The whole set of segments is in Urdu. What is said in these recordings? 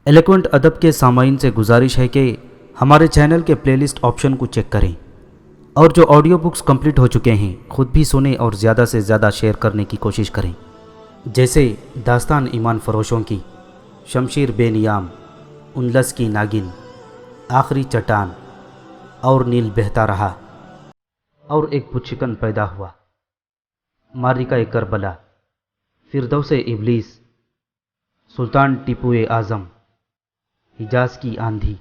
ایلیکوینٹ ادب کے سامعین سے گزارش ہے کہ ہمارے چینل کے پلے لسٹ آپشن کو چیک کریں اور جو آڈیو بکس کمپلیٹ ہو چکے ہیں خود بھی سنیں اور زیادہ سے زیادہ شیئر کرنے کی کوشش کریں، جیسے داستان ایمان فروشوں کی، شمشیر بے نیام، انلس کی ناگن، آخری چٹان، اور نیل بہتا رہا، اور ایک پچھکن پیدا ہوا، مارکہ کربلا، فردوس ابلیس، سلطان ٹیپو اعظم، حجاز کی آندھی،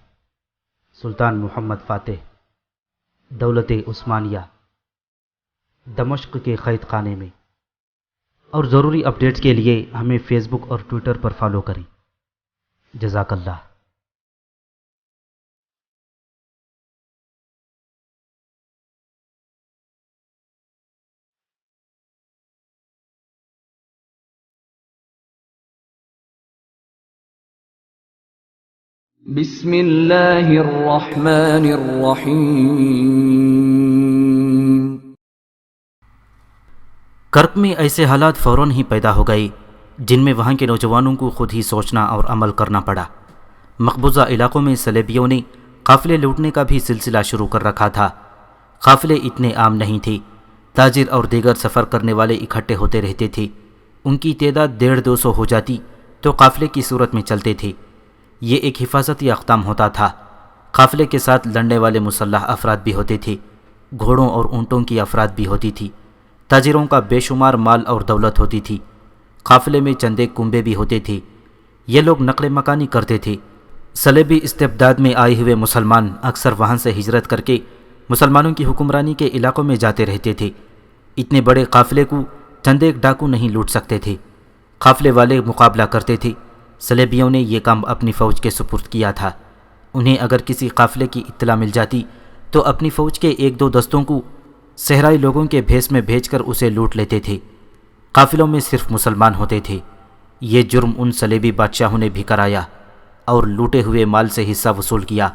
سلطان محمد فاتح، دولت عثمانیہ، دمشق کے قید خانے میں۔ اور ضروری اپڈیٹس کے لیے ہمیں فیس بک اور ٹویٹر پر فالو کریں۔ جزاک اللہ۔ بسم اللہ الرحمن الرحیم۔ کرک میں ایسے حالات فوراً ہی پیدا ہو گئے جن میں وہاں کے نوجوانوں کو خود ہی سوچنا اور عمل کرنا پڑا۔ مقبوضہ علاقوں میں صلیبیوں نے قافلے لوٹنے کا بھی سلسلہ شروع کر رکھا تھا۔ قافلے اتنے عام نہیں تھے، تاجر اور دیگر سفر کرنے والے اکٹھے ہوتے رہتے تھے۔ ان کی تعداد 150-200 ہو جاتی تو قافلے کی صورت میں چلتے تھے۔ یہ ایک حفاظتی اقدام ہوتا تھا۔ قافلے کے ساتھ لڑنے والے مسلح افراد بھی ہوتے تھے، گھوڑوں اور اونٹوں کی افراد بھی ہوتی تھی، تاجروں کا بے شمار مال اور دولت ہوتی تھی۔ قافلے میں چندے کنبے بھی ہوتے تھے، یہ لوگ نقل مکانی کرتے تھے۔ صلیبی استبداد میں آئے ہوئے مسلمان اکثر وہاں سے ہجرت کر کے مسلمانوں کی حکمرانی کے علاقوں میں جاتے رہتے تھے۔ اتنے بڑے قافلے کو چند ایک ڈاکو نہیں لوٹ سکتے تھے، قافلے والے مقابلہ کرتے تھے۔ صلیبیوں نے یہ کام اپنی فوج کے سپرد کیا تھا۔ انہیں اگر کسی قافلے کی اطلاع مل جاتی تو اپنی فوج کے 1-2 دستوں کو صحرائی لوگوں کے بھیس میں بھیج کر اسے لوٹ لیتے تھے۔ قافلوں میں صرف مسلمان ہوتے تھے۔ یہ جرم ان صلیبی بادشاہوں نے بھی کرایا اور لوٹے ہوئے مال سے حصہ وصول کیا،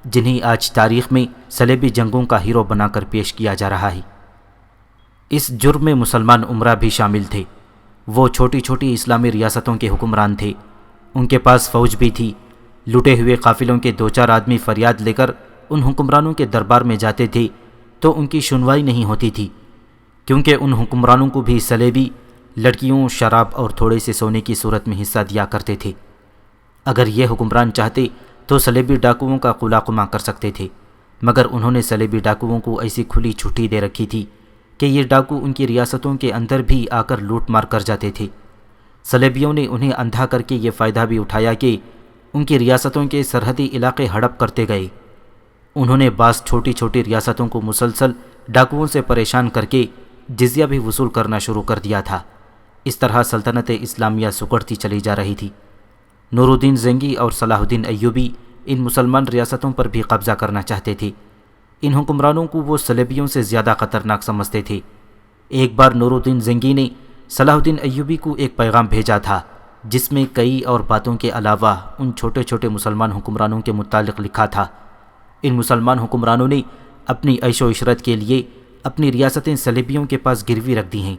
جنہیں آج تاریخ میں صلیبی جنگوں کا ہیرو بنا کر پیش کیا جا رہا ہے۔ اس جرم میں مسلمان امراء بھی شامل تھے۔ وہ چھوٹی چھوٹی اسلامی ریاستوں کے حکمران تھے، ان کے پاس فوج بھی تھی۔ لوٹے ہوئے قافلوں کے 2-4 آدمی فریاد لے کر ان حکمرانوں کے دربار میں جاتے تھے تو ان کی سنوائی نہیں ہوتی تھی، کیونکہ ان حکمرانوں کو بھی صلیبی لڑکیوں، شراب اور تھوڑے سے سونے کی صورت میں حصہ دیا کرتے تھے۔ اگر یہ حکمران چاہتے تو صلیبی ڈاکوؤں کا قلاقمہ کر سکتے تھے، مگر انہوں نے صلیبی ڈاکوؤں کو ایسی کھلی چھٹی دے رکھی تھی کہ یہ ڈاکو ان کی ریاستوں کے اندر بھی آ کر لوٹ مار کر جاتے تھے۔ صلیبیوں نے انہیں اندھا کر کے یہ فائدہ بھی اٹھایا کہ ان کی ریاستوں کے سرحدی علاقے ہڑپ کرتے گئے۔ انہوں نے بعض چھوٹی چھوٹی ریاستوں کو مسلسل ڈاکوؤں سے پریشان کر کے جزیہ بھی وصول کرنا شروع کر دیا تھا۔ اس طرح سلطنت اسلامیہ سکڑتی چلی جا رہی تھی۔ نور الدین زنگی اور صلاح الدین ایوبی ان مسلمان ریاستوں پر بھی قبضہ کرنا چاہتے تھے۔ ان حکمرانوں کو وہ صلیبیوں سے زیادہ خطرناک سمجھتے تھے۔ ایک بار نور الدین زنگی نے صلاح الدین ایوبی کو ایک پیغام بھیجا تھا جس میں کئی اور باتوں کے علاوہ ان چھوٹے چھوٹے مسلمان حکمرانوں کے متعلق لکھا تھا۔ ان مسلمان حکمرانوں نے اپنی عیش و عشرت کے لیے اپنی ریاستیں صلیبیوں کے پاس گروی رکھ دی ہیں۔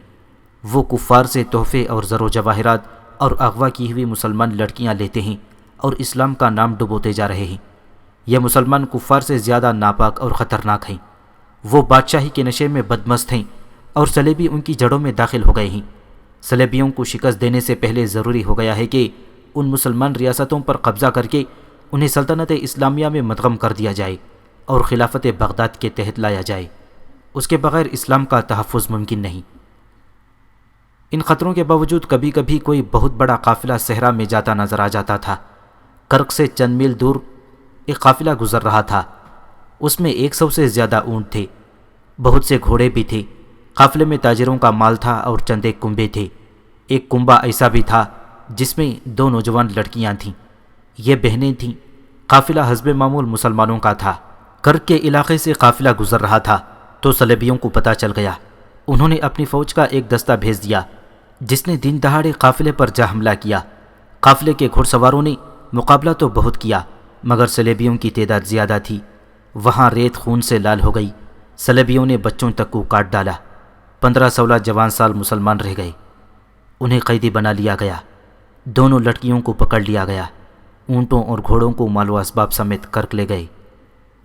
وہ کفار سے تحفے اور زر و جواہرات اور اغوا کی ہوئی مسلمان لڑکیاں لیتے ہیں اور اسلام کا نام ڈبوتے جا رہے ہیں۔ یہ مسلمان کفار سے زیادہ ناپاک اور خطرناک ہیں۔ وہ بادشاہی کے نشے میں بدمست ہیں اور صلیبی ان کی جڑوں میں داخل ہو گئے ہیں۔ صلیبیوں کو شکست دینے سے پہلے ضروری ہو گیا ہے کہ ان مسلمان ریاستوں پر قبضہ کر کے انہیں سلطنت اسلامیہ میں مدغم کر دیا جائے اور خلافت بغداد کے تحت لایا جائے۔ اس کے بغیر اسلام کا تحفظ ممکن نہیں۔ ان خطروں کے باوجود کبھی کبھی کوئی بہت بڑا قافلہ صحرا میں جاتا نظر آ جاتا تھا۔ کرک سے چند میل دور ایک قافلہ گزر رہا تھا۔ اس میں 100 سے زیادہ اونٹ تھے، بہت سے گھوڑے بھی تھے۔ قافلے میں تاجروں کا مال تھا اور چند ایک کنبے تھے۔ ایک کنبہ ایسا بھی تھا جس میں 2 نوجوان لڑکیاں تھیں، یہ بہنیں تھیں۔ قافلہ حسب معمول مسلمانوں کا تھا۔ کرک کے علاقے سے قافلہ گزر رہا تھا تو صلیبیوں کو پتہ چل گیا۔ انہوں نے اپنی فوج کا ایک دستہ بھیج دیا جس نے دن دہاڑے قافلے پر جا حملہ کیا۔ قافلے کے گھڑ سواروں نے مقابلہ تو بہت کیا مگر صلیبیوں کی تعداد زیادہ تھی۔ وہاں ریت خون سے لال ہو گئی۔ صلیبیوں نے بچوں تک کو کاٹ ڈالا۔ 15-16 جوان سال مسلمان رہ گئے۔ انہیں قیدی بنا لیا گیا۔ دونوں لڑکیوں کو پکڑ لیا گیا۔ اونٹوں اور گھوڑوں کو مال و اسباب سمیت کرک لے گئے۔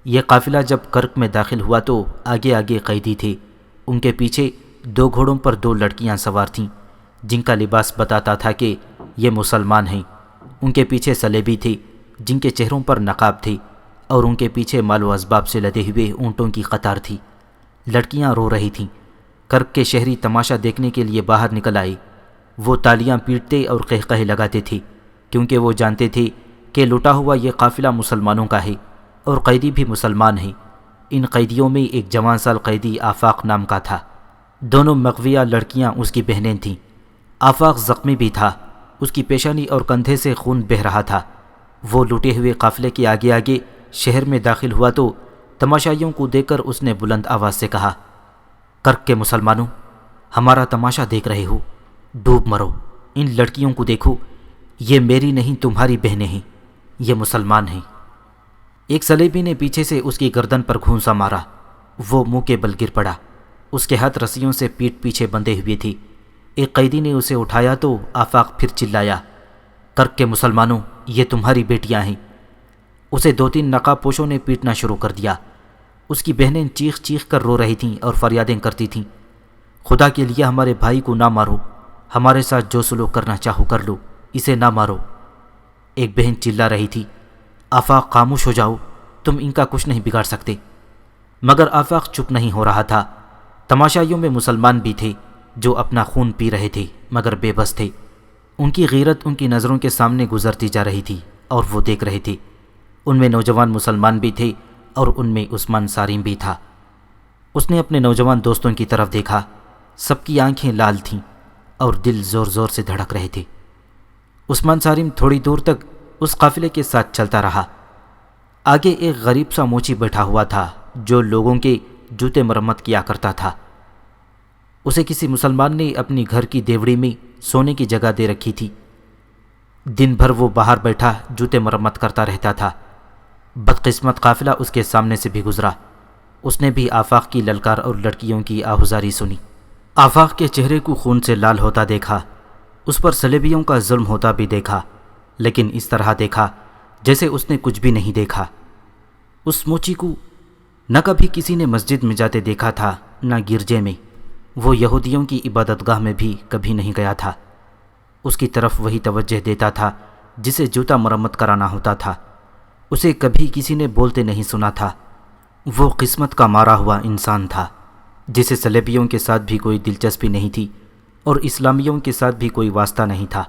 یہ قافلہ جب کرک میں داخل ہوا تو آگے آگے قیدی تھے، ان کے پیچھے 2 گھوڑوں پر 2 لڑکیاں سوار تھیں جن کا لباس بتاتا تھا کہ یہ مسلمان ہیں۔ ان کے پیچھے سلیبی تھے جن کے چہروں پر نقاب تھے، اور ان کے پیچھے مال و اسباب سے لدے ہوئے اونٹوں کی قطار تھی۔ لڑکیاں رو رہی تھیں۔ کرک کے شہری تماشا دیکھنے کے لیے باہر نکل آئے۔ وہ تالیاں پیٹتے اور قہقہے لگاتے تھے کیونکہ وہ جانتے تھے کہ لوٹا ہوا یہ قافلہ مسلمانوں کا ہے اور قیدی بھی مسلمان ہیں۔ ان قیدیوں میں ایک جوان سال قیدی آفاق نام کا تھا۔ دونوں مغویہ لڑکیاں اس کی بہنیں تھیں۔ آفاق زخمی بھی تھا، اس کی پیشانی اور کندھے سے خون بہہ رہا تھا۔ وہ لوٹے ہوئے قافلے کے آگے آگے شہر میں داخل ہوا تو تماشائیوں کو دیکھ کر اس نے بلند آواز سے کہا، کرک کے مسلمانوں، ہمارا تماشا دیکھ رہے ہو؟ ڈوب مرو، ان لڑکیوں کو دیکھو، یہ میری نہیں تمہاری بہنیں ہیں، یہ مسلمان ہیں۔ ایک سلیبی نے پیچھے سے اس کی گردن پر گھونسا مارا۔ وہ منہ کے بل گر پڑا۔ اس کے ہاتھ رسیوں سے پیٹھ پیچھے بندھے ہوئے تھی۔ ایک قیدی نے اسے اٹھایا تو آفاق پھر چلایا، کرک کے مسلمانوں، یہ تمہاری بیٹیاں ہیں۔ اسے 2-3 نقاب پوشوں نے پیٹنا شروع کر دیا۔ اس کی بہنیں چیخ چیخ کر رو رہی تھیں اور فریادیں کرتی تھیں، خدا کے لیے ہمارے بھائی کو نہ مارو، ہمارے ساتھ جو سلوک کرنا چاہو کر لو، اسے نہ مارو۔ ایک بہن چلا رہی تھی، آفاق خاموش ہو جاؤ، تم ان کا کچھ نہیں بگاڑ سکتے۔ مگر آفاق چپ نہیں ہو رہا تھا۔ تماشائیوں میں مسلمان بھی تھے جو اپنا خون پی رہے تھے مگر بے بس تھے۔ ان کی غیرت ان کی نظروں کے سامنے گزرتی جا رہی تھی اور وہ دیکھ رہے تھے۔ ان میں نوجوان مسلمان بھی تھے اور ان میں عثمان سارم بھی تھا۔ اس نے اپنے نوجوان دوستوں کی طرف دیکھا، سب کی آنکھیں لال تھیں اور دل زور زور سے دھڑک رہے تھے۔ عثمان سارم تھوڑی دور تک اس قافلے کے ساتھ چلتا رہا۔ آگے ایک غریب سا موچی بیٹھا ہوا تھا جو لوگوں کے جوتے مرمت کیا کرتا تھا۔ اسے کسی مسلمان نے اپنی گھر کی دیوڑی میں سونے کی جگہ دے رکھی تھی۔ دن بھر وہ باہر بیٹھا جوتے مرمت کرتا رہتا تھا۔ بدقسمت قافلہ اس کے سامنے سے بھی گزرا۔ اس نے بھی آفاق کی للکار اور لڑکیوں کی آہوزاری سنی۔ آفاق کے چہرے کو خون سے لال ہوتا دیکھا، اس پر سلیبیوں کا ظلم ہوتا بھی دیکھا، لیکن اس طرح دیکھا جیسے اس نے کچھ بھی نہیں دیکھا۔ اس موچی کو نہ کبھی کسی نے مسجد میں جاتے دیکھا تھا نہ گرجے میں۔ وہ یہودیوں کی عبادت گاہ میں بھی کبھی نہیں گیا تھا۔ اس کی طرف وہی توجہ دیتا تھا جسے جوتا مرمت کرانا ہوتا تھا۔ اسے کبھی کسی نے بولتے نہیں سنا تھا۔ وہ قسمت کا مارا ہوا انسان تھا جسے سلیبیوں کے ساتھ بھی کوئی دلچسپی نہیں تھی اور اسلامیوں کے ساتھ بھی کوئی واسطہ نہیں تھا۔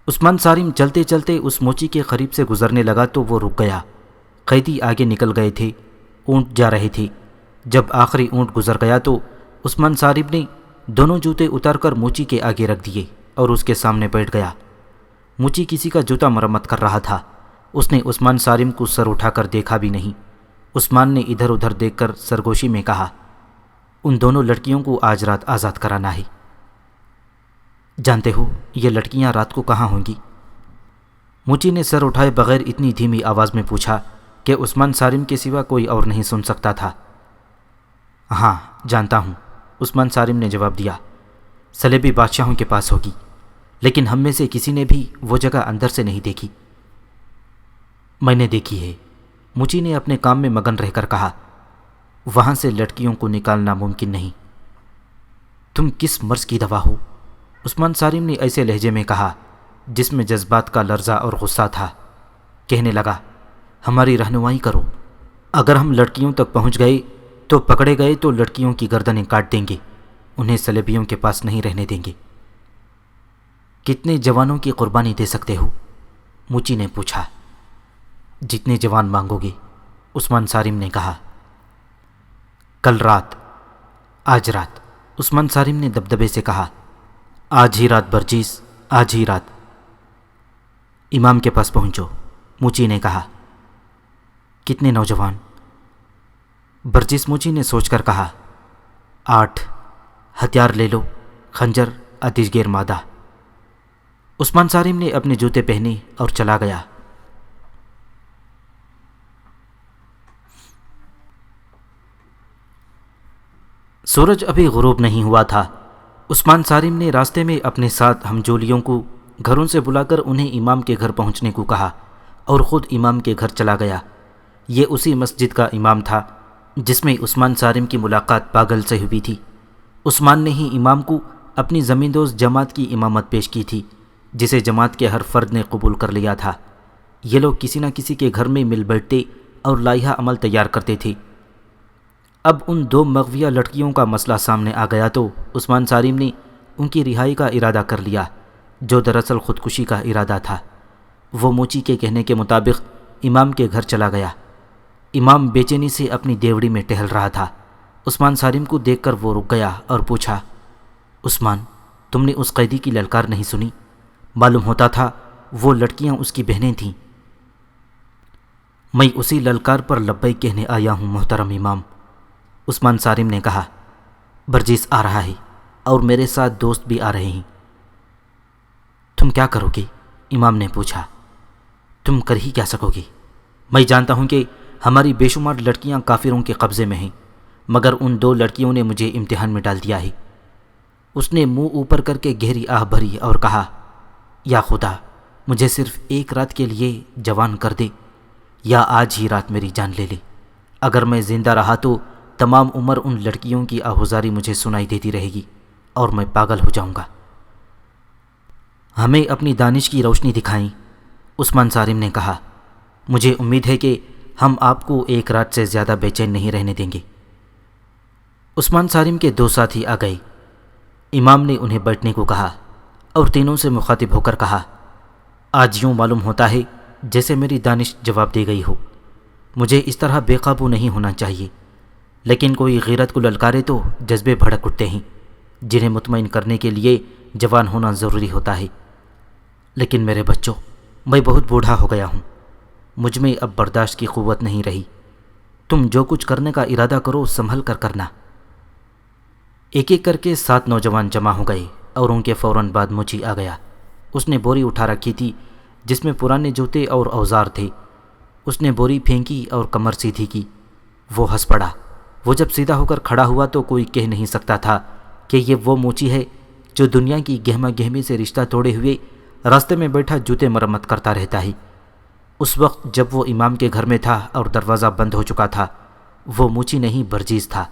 عثمان سارم چلتے چلتے اس موچی کے قریب سے گزرنے لگا تو وہ رک گیا۔ قیدی آگے نکل گئے تھے، اونٹ جا رہے تھے۔ جب آخری اونٹ گزر گیا تو عثمان سارم نے دونوں جوتے اتار کر موچی کے آگے رکھ دیے اور اس کے سامنے بیٹھ گیا۔ موچی کسی کا جوتا مرمت کر رہا تھا۔ اس نے عثمان سارم کو سر اٹھا کر دیکھا بھی نہیں۔ عثمان نے ادھر ادھر دیکھ کر سرگوشی میں کہا، ان دونوں لڑکیوں کو آج رات آزاد کرانا ہے۔ جانتے ہو یہ لڑکیاں رات کو کہاں ہوں گی؟ موچی نے سر اٹھائے بغیر اتنی دھیمی آواز میں پوچھا کہ عثمان سارم کے سوا کوئی اور نہیں سن سکتا تھا۔ ہاں جانتا ہوں، عثمان سارم نے جواب دیا، سلیبی بادشاہوں کے پاس ہوگی، لیکن ہم میں سے کسی نے بھی وہ جگہ اندر سے نہیں دیکھی۔ میں نے دیکھی ہے، موچی نے اپنے کام میں مگن رہ کر کہا، وہاں سے لڑکیوں کو نکالنا ممکن نہیں۔ تم کس مرض کی دوا ہو؟ عثمان سارم نے ایسے لہجے میں کہا جس میں جذبات کا لرزہ اور غصہ تھا۔ کہنے لگا، ہماری رہنمائی کرو، اگر ہم لڑکیوں تک پہنچ گئے تو پکڑے گئے تو لڑکیوں کی گردنیں کاٹ دیں گے، انہیں سلیبیوں کے پاس نہیں رہنے دیں گے۔ کتنے جوانوں کی قربانی دے سکتے ہو؟ موچی نے پوچھا۔ جتنے جوان مانگو گے، عثمان سارم نے کہا۔ کل رات، آج رات، عثمان سارم نے دبدبے سے کہا، آج ہی رات برجیس، آج ہی رات۔ امام کے پاس پہنچو، موچی نے کہا۔ کتنے نوجوان؟ برجیس موچی نے سوچ کر کہا، 8۔ ہتھیار لے لو، خنجر، آتش گیر مادہ۔ عثمان سارم نے اپنے جوتے پہنے اور چلا گیا۔ سورج ابھی غروب نہیں ہوا تھا۔ عثمان سارم نے راستے میں اپنے ساتھ ہمجولیوں کو گھروں سے بلا کر انہیں امام کے گھر پہنچنے کو کہا اور خود امام کے گھر چلا گیا۔ یہ اسی مسجد کا امام تھا جس میں عثمان صارم کی ملاقات پاگل سے ہوئی تھی۔ عثمان نے ہی امام کو اپنی زمین دوز جماعت کی امامت پیش کی تھی، جسے جماعت کے ہر فرد نے قبول کر لیا تھا۔ یہ لوگ کسی نہ کسی کے گھر میں مل بیٹھتے اور لائحہ عمل تیار کرتے تھے۔ اب ان دو مغویہ لڑکیوں کا مسئلہ سامنے آ گیا تو عثمان صارم نے ان کی رہائی کا ارادہ کر لیا، جو دراصل خودکشی کا ارادہ تھا۔ وہ موچی کے کہنے کے مطابق امام کے گھر چلا گیا۔ امام بے چینی سے اپنی دیوڑی میں ٹہل رہا تھا۔ عثمان صارم کو دیکھ کر وہ رک گیا اور پوچھا، عثمان، تم نے اس قیدی کی للکار نہیں سنی؟ معلوم ہوتا تھا وہ لڑکیاں اس کی بہنیں تھیں۔ میں اسی للکار پر لبیک کہنے آیا ہوں محترم امام، عثمان صارم نے کہا۔ برجیس آ رہا ہے اور میرے ساتھ دوست بھی آ رہے ہیں۔ تم کیا کرو گے؟ امام نے پوچھا۔ تم کر ہی کیا سکو گے؟ میں جانتا ہوں کہ ہماری بے شمار لڑکیاں کافروں کے قبضے میں ہیں، مگر ان دو لڑکیوں نے مجھے امتحان میں ڈال دیا ہے۔ اس نے منہ اوپر کر کے گہری آہ بھری اور کہا، یا خدا، مجھے صرف ایک رات کے لیے جوان کر دے، یا آج ہی رات میری جان لے لے۔ اگر میں زندہ رہا تو تمام عمر ان لڑکیوں کی آہوزاری مجھے سنائی دیتی رہے گی اور میں پاگل ہو جاؤں گا۔ ہمیں اپنی دانش کی روشنی دکھائیں، عثمان صارم نے کہا۔ مجھے امید ہے کہ ہم آپ کو ایک رات سے زیادہ بے چین نہیں رہنے دیں گے۔ عثمان صارم کے دو ساتھی آ گئے۔ امام نے انہیں بیٹھنے کو کہا اور تینوں سے مخاطب ہو کر کہا، آج یوں معلوم ہوتا ہے جیسے میری دانش جواب دے گئی ہو۔ مجھے اس طرح بے قابو نہیں ہونا چاہیے، لیکن کوئی غیرت کو للکارے تو جذبے بھڑک اٹھتے ہیں، جنہیں مطمئن کرنے کے لیے جوان ہونا ضروری ہوتا ہے۔ لیکن میرے بچوں، میں بہت بوڑھا ہو گیا ہوں، مجھ میں اب برداشت کی قوت نہیں رہی۔ تم جو کچھ کرنے کا ارادہ کرو سنبھل کر کرنا۔ ایک ایک کر کے 7 نوجوان جمع ہو گئے اور ان کے فوراً بعد موچی آ گیا۔ اس نے بوری اٹھا رکھی تھی جس میں پرانے جوتے اور اوزار تھے۔ اس نے بوری پھینکی اور کمر سیدھی کی۔ وہ ہنس پڑا۔ وہ جب سیدھا ہو کر کھڑا ہوا تو کوئی کہہ نہیں سکتا تھا کہ یہ وہ موچی ہے جو دنیا کی گہما گہمی سے رشتہ توڑے ہوئے راستے میں بیٹھا جوتے مرمت کرتا رہتا ہے۔ اس وقت جب وہ امام کے گھر میں تھا اور دروازہ بند ہو چکا تھا، وہ موچی نہیں برجیز تھا،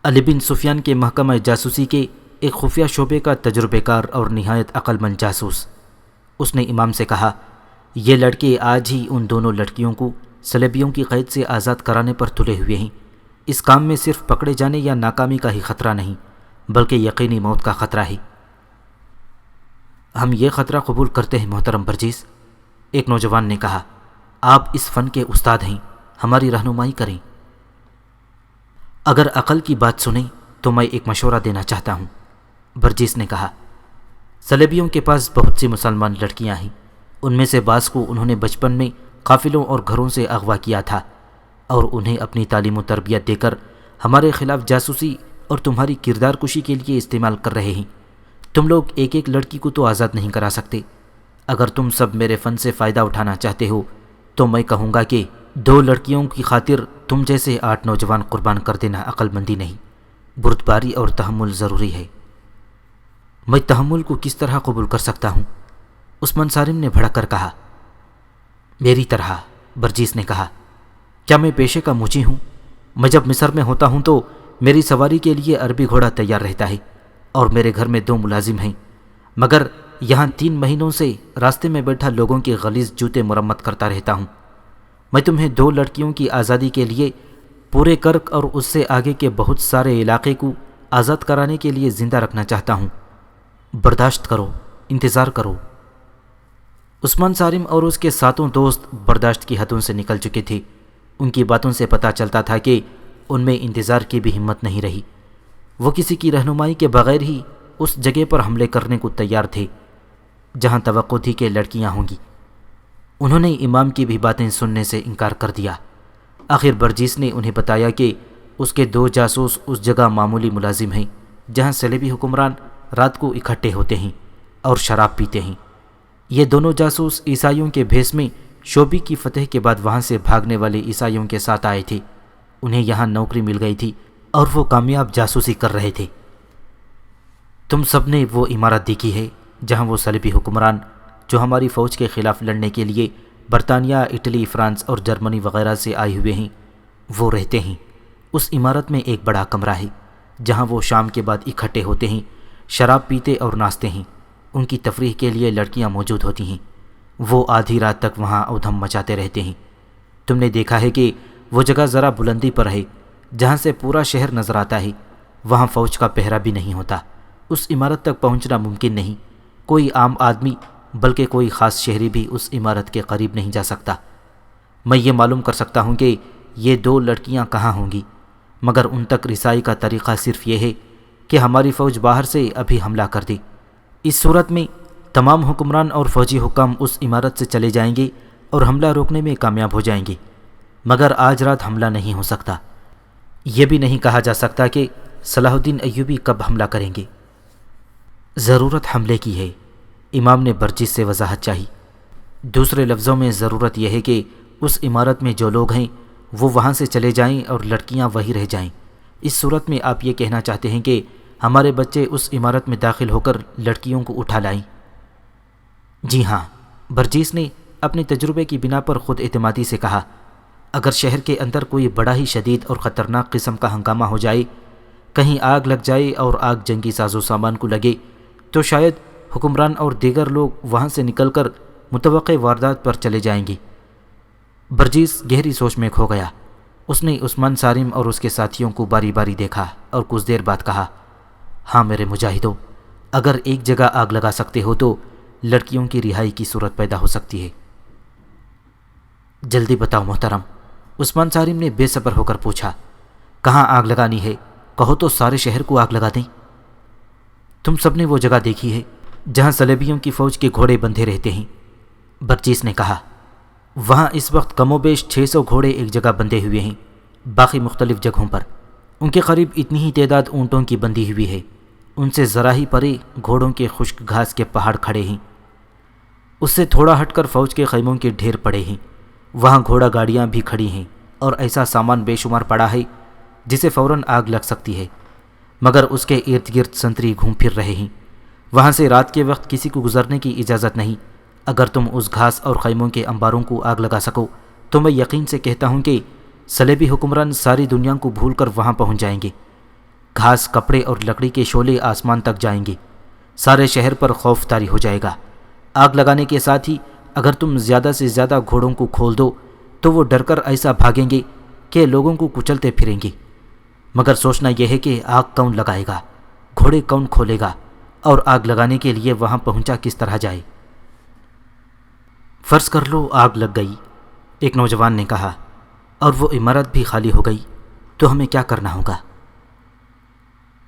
علی بن سفیان کے محکمہ جاسوسی کے ایک خفیہ شعبے کا تجربے کار اور نہایت عقل مند جاسوس۔ اس نے امام سے کہا، یہ لڑکے آج ہی ان دونوں لڑکیوں کو صلیبیوں کی قید سے آزاد کرانے پر تلے ہوئے ہیں۔ اس کام میں صرف پکڑے جانے یا ناکامی کا ہی خطرہ نہیں، بلکہ یقینی موت کا خطرہ ہے۔ ہم یہ خطرہ قبول کرتے ہیں محترم برجیس، ایک نوجوان نے کہا۔ آپ اس فن کے استاد ہیں، ہماری رہنمائی کریں۔ اگر عقل کی بات سنیں تو میں ایک مشورہ دینا چاہتا ہوں، برجیس نے کہا۔ صلیبیوں کے پاس بہت سی مسلمان لڑکیاں ہیں، ان میں سے بعض کو انہوں نے بچپن میں قافلوں اور گھروں سے اغوا کیا تھا اور انہیں اپنی تعلیم و تربیت دے کر ہمارے خلاف جاسوسی اور تمہاری کردار کشی کے لیے استعمال کر رہے ہیں۔ تم لوگ ایک ایک لڑکی کو تو آزاد نہیں کرا سکتے۔ اگر تم سب میرے فن سے فائدہ اٹھانا چاہتے ہو تو میں کہوں گا کہ 2 لڑکیوں کی خاطر تم جیسے 8 نوجوان قربان کر دینا عقل مندی نہیں، بردباری اور تحمل ضروری ہے۔ میں تحمل کو کس طرح قبول کر سکتا ہوں؟ عثمان صارم نے بھڑک کر کہا۔ میری طرح، برجیس نے کہا۔ کیا میں پیشے کا موچی ہوں؟ میں جب مصر میں ہوتا ہوں تو میری سواری کے لیے عربی گھوڑا تیار رہتا ہے اور میرے گھر میں 2 ملازم ہیں، مگر یہاں 3 مہینوں سے راستے میں بیٹھا لوگوں کے غلیظ جوتے مرمت کرتا رہتا ہوں۔ میں تمہیں 2 لڑکیوں کی آزادی کے لیے پورے کرک اور اس سے آگے کے بہت سارے علاقے کو آزاد کرانے کے لیے زندہ رکھنا چاہتا ہوں۔ برداشت کرو، انتظار کرو۔ عثمان صارم اور اس کے 7 دوست برداشت کی حدوں سے نکل چکے تھے۔ ان کی باتوں سے پتہ چلتا تھا کہ ان میں انتظار کی بھی ہمت نہیں رہی۔ وہ کسی کی رہنمائی کے بغیر ہی اس جگہ پر حملے کرنے کو تیار تھے جہاں توقع تھی کہ لڑکیاں ہوں گی۔ انہوں نے امام کی بھی باتیں سننے سے انکار کر دیا۔ آخر برجیس نے انہیں بتایا کہ اس کے 2 جاسوس اس جگہ معمولی ملازم ہیں جہاں صلیبی حکمران رات کو اکٹھے ہوتے ہیں اور شراب پیتے ہیں۔ یہ دونوں جاسوس عیسائیوں کے بھیس میں شوبی کی فتح کے بعد وہاں سے بھاگنے والے عیسائیوں کے ساتھ آئے تھے۔ انہیں یہاں نوکری مل گئی تھی اور وہ کامیاب جاسوسی کر رہے تھے۔ تم سب نے وہ عمارت دیکھی ہے جہاں وہ صلیبی حکمران جو ہماری فوج کے خلاف لڑنے کے لیے برطانیہ، اٹلی، فرانس اور جرمنی وغیرہ سے آئے ہوئے ہیں، وہ رہتے ہیں۔ اس عمارت میں ایک بڑا کمرہ ہے جہاں وہ شام کے بعد اکٹھے ہوتے ہیں، شراب پیتے اور ناچتے ہیں۔ ان کی تفریح کے لیے لڑکیاں موجود ہوتی ہیں۔ وہ آدھی رات تک وہاں ادھم مچاتے رہتے ہیں۔ تم نے دیکھا ہے کہ وہ جگہ ذرا بلندی پر ہے جہاں سے پورا شہر نظر آتا ہے۔ وہاں فوج کا پہرا بھی نہیں ہوتا۔ اس عمارت تک پہنچنا ممکن نہیں۔ کوئی عام آدمی بلکہ کوئی خاص شہری بھی اس عمارت کے قریب نہیں جا سکتا۔ میں یہ معلوم کر سکتا ہوں کہ یہ 2 لڑکیاں کہاں ہوں گی، مگر ان تک رسائی کا طریقہ صرف یہ ہے کہ ہماری فوج باہر سے ابھی حملہ کر دے۔ اس صورت میں تمام حکمران اور فوجی حکام اس عمارت سے چلے جائیں گے اور حملہ روکنے میں کامیاب ہو جائیں گے، مگر آج رات حملہ نہیں ہو سکتا۔ یہ بھی نہیں کہا جا سکتا کہ صلاح الدین ایوبی کب حملہ کریں گے۔ ضرورت حملے کی ہے، امام نے برجس سے وضاحت چاہی۔ دوسرے لفظوں میں ضرورت یہ ہے کہ اس عمارت میں جو لوگ ہیں وہ وہاں سے چلے جائیں اور لڑکیاں وہی رہ جائیں۔ اس صورت میں آپ یہ کہنا چاہتے ہیں کہ ہمارے بچے اس عمارت میں داخل ہو کر لڑکیوں کو اٹھا لائیں؟ جی ہاں، برجس نے اپنے تجربے کی بنا پر خود اعتمادی سے کہا۔ اگر شہر کے اندر کوئی بڑا ہی شدید اور خطرناک قسم کا ہنگامہ ہو جائے، کہیں آگ لگ جائے اور آگ جنگی ساز و سامان کو لگے، تو شاید حکمران اور دیگر لوگ وہاں سے نکل کر متوقع واردات پر چلے جائیں گے۔ برجس گہری سوچ میں کھو گیا۔ اس نے عثمان سالم اور اس کے ساتھیوں کو باری باری دیکھا اور کچھ دیر بعد کہا، ہاں میرے مجاہدوں، اگر ایک جگہ آگ لگا سکتے ہو تو لڑکیوں کی رہائی کی صورت پیدا ہو سکتی ہے۔ جلدی بتاؤ محترم، عثمان سالم نے بے صبر ہو کر پوچھا۔ کہاں آگ لگانی ہے؟ کہو تو سارے شہر کو آگ لگا دیں۔ تم سب نے وہ جگہ دیکھی ہے جہاں صلیبیوں کی فوج کے گھوڑے بندھے رہتے ہیں، برجس نے کہا۔ وہاں اس وقت کم و بیش 600 گھوڑے ایک جگہ بندھے ہوئے ہیں، باقی مختلف جگہوں پر ان کے قریب اتنی ہی تعداد اونٹوں کی بندھی ہوئی ہے۔ ان سے ذرا ہی پرے گھوڑوں کے خشک گھاس کے پہاڑ کھڑے ہیں۔ اس سے تھوڑا ہٹ کر فوج کے خیموں کے ڈھیر پڑے ہیں۔ وہاں گھوڑا گاڑیاں بھی کھڑی ہیں اور ایسا سامان بے شمار پڑا ہے جسے فوراً آگ لگ سکتی ہے، مگر اس کے ارد گرد سنتری گھوم پھر رہے ہیں۔ وہاں سے رات کے وقت کسی کو گزرنے کی اجازت نہیں۔ اگر تم اس گھاس اور خیموں کے انباروں کو آگ لگا سکو تو میں یقین سے کہتا ہوں کہ صلیبی حکمران ساری دنیا کو بھول کر وہاں پہنچ جائیں گے۔ گھاس، کپڑے اور لکڑی کے شعلے آسمان تک جائیں گے۔ سارے شہر پر خوف طاری ہو جائے گا۔ آگ لگانے کے ساتھ ہی اگر تم زیادہ سے زیادہ گھوڑوں کو کھول دو تو وہ ڈر کر ایسا بھاگیں گے کہ لوگوں کو کچلتے پھریں گے۔ مگر سوچنا یہ ہے کہ آگ کون لگائے گا، گھوڑے کون کھولے گا، اور آگ لگانے کے لیے وہاں پہنچا کس طرح جائے۔ فرض کر لو آگ لگ گئی، ایک نوجوان نے کہا، اور وہ عمارت بھی خالی ہو گئی، تو ہمیں کیا کرنا ہوگا؟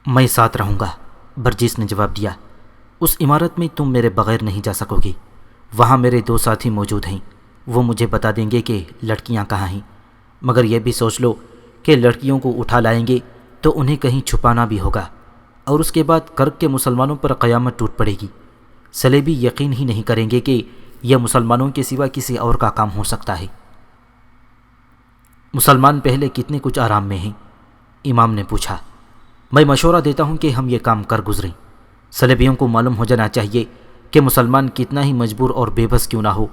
میں ساتھ رہوں گا، برجس نے جواب دیا۔ اس عمارت میں تم میرے بغیر نہیں جا سکو گے۔ وہاں میرے 2 ساتھی موجود ہیں، وہ مجھے بتا دیں گے کہ لڑکیاں کہاں ہیں۔ مگر یہ بھی سوچ لو کہ لڑکیوں کو اٹھا لائیں گے تو انہیں کہیں چھپانا بھی ہوگا، اور اس کے بعد کرک کے مسلمانوں پر قیامت ٹوٹ پڑے گی۔ صلیبی یقین ہی نہیں کریں گے کہ یہ مسلمانوں کے سوا کسی اور کا کام ہو سکتا ہے۔ مسلمان پہلے کتنے کچھ آرام میں ہیں؟ امام نے پوچھا۔ میں مشورہ دیتا ہوں کہ ہم یہ کام کر گزریں۔ صلیبیوں کو معلوم ہو جانا چاہیے کہ مسلمان کتنا ہی مجبور اور بے بس کیوں نہ ہو،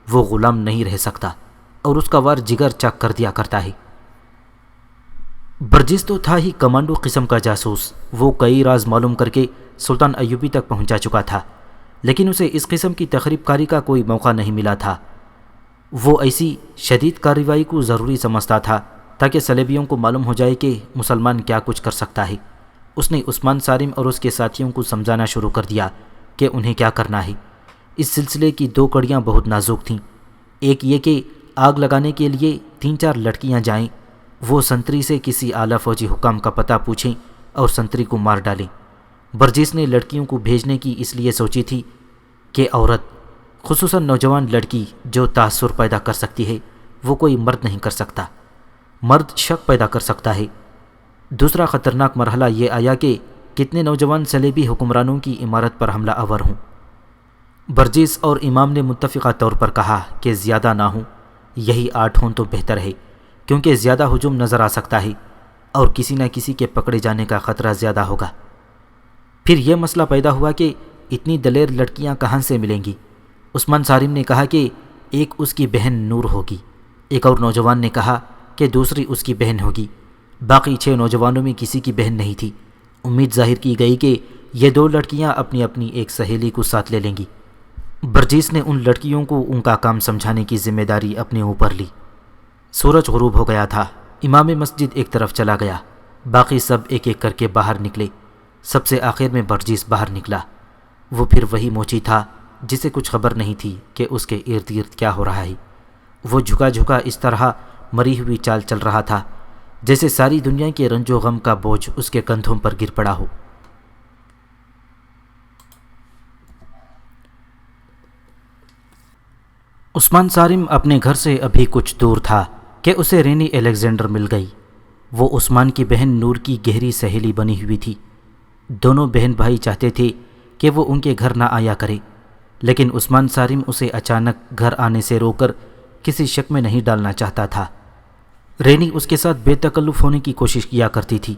وہ غلام نہیں رہ سکتا، اور اس کا وار جگر چاک کر دیا کرتا ہے۔ برجس تو تھا ہی کمانڈو قسم کا جاسوس۔ وہ کئی راز معلوم کر کے سلطان ایوبی تک پہنچا چکا تھا، لیکن اسے اس قسم کی تخریب کاری کا کوئی موقع نہیں ملا تھا۔ وہ ایسی شدید کارروائی کو ضروری سمجھتا تھا تاکہ صلیبیوں کو معلوم ہو جائے کہ مسلمان کیا کچھ کر سکتا ہے۔ اس نے عثمان سالم اور اس کے ساتھیوں کو سمجھانا شروع کر دیا کہ انہیں کیا کرنا ہے۔ اس سلسلے کی 2 کڑیاں بہت نازک تھیں۔ ایک یہ کہ آگ لگانے کے لیے 3-4 لڑکیاں جائیں، وہ سنتری سے کسی اعلیٰ فوجی حکام کا پتہ پوچھیں اور سنتری کو مار ڈالیں۔ برجس نے لڑکیوں کو بھیجنے کی اس لیے سوچی تھی کہ عورت، خصوصاً نوجوان لڑکی جو تاثر پیدا کر سکتی ہے، وہ کوئی مرد نہیں کر سکتا۔ مرد شک پیدا کر سکتا ہے۔ دوسرا خطرناک مرحلہ یہ آیا کہ کتنے نوجوان صلیبی حکمرانوں کی عمارت پر حملہ آور ہوں۔ برجس اور امام نے متفقہ طور پر کہا کہ زیادہ نہ ہوں، یہی 8 ہوں تو بہتر ہے، کیونکہ زیادہ ہجوم نظر آ سکتا ہے اور کسی نہ کسی کے پکڑے جانے کا خطرہ زیادہ ہوگا۔ پھر یہ مسئلہ پیدا ہوا کہ اتنی دلیر لڑکیاں کہاں سے ملیں گی؟ عثمان سالم نے کہا کہ ایک اس کی بہن نور ہوگی۔ ایک اور نوجوان نے کہا کہ دوسری اس کی بہن ہوگی۔ باقی 6 نوجوانوں میں کسی کی بہن نہیں تھی۔ امید ظاہر کی گئی کہ یہ 2 لڑکیاں اپنی اپنی ایک سہیلی کو ساتھ لے لیں گی۔ برجیس نے ان لڑکیوں کو ان کا کام سمجھانے کی ذمہ داری اپنے اوپر لی۔ سورج غروب ہو گیا تھا۔ امام مسجد ایک طرف چلا گیا، باقی سب ایک ایک کر کے باہر نکلے۔ سب سے آخر میں برجیس باہر نکلا۔ وہ پھر وہی موچی تھا جسے کچھ خبر نہیں تھی کہ اس کے ارد گرد کیا ہو رہا ہے۔ وہ جھکا جھکا اس طرح مری ہوئی چال چل رہا تھا جیسے ساری دنیا کے رنج و غم کا بوجھ اس کے کندھوں پر گر پڑا ہو۔ عثمان صارم اپنے گھر سے ابھی کچھ دور تھا کہ اسے رینی الیگزینڈر مل گئی۔ وہ عثمان کی بہن نور کی گہری سہیلی بنی ہوئی تھی۔ دونوں بہن بھائی چاہتے تھے کہ وہ ان کے گھر نہ آیا کرے، لیکن عثمان صارم اسے اچانک گھر آنے سے روک کر کسی شک میں نہیں ڈالنا چاہتا تھا۔ رینی اس کے ساتھ بے تکلف ہونے کی کوشش کیا کرتی تھی،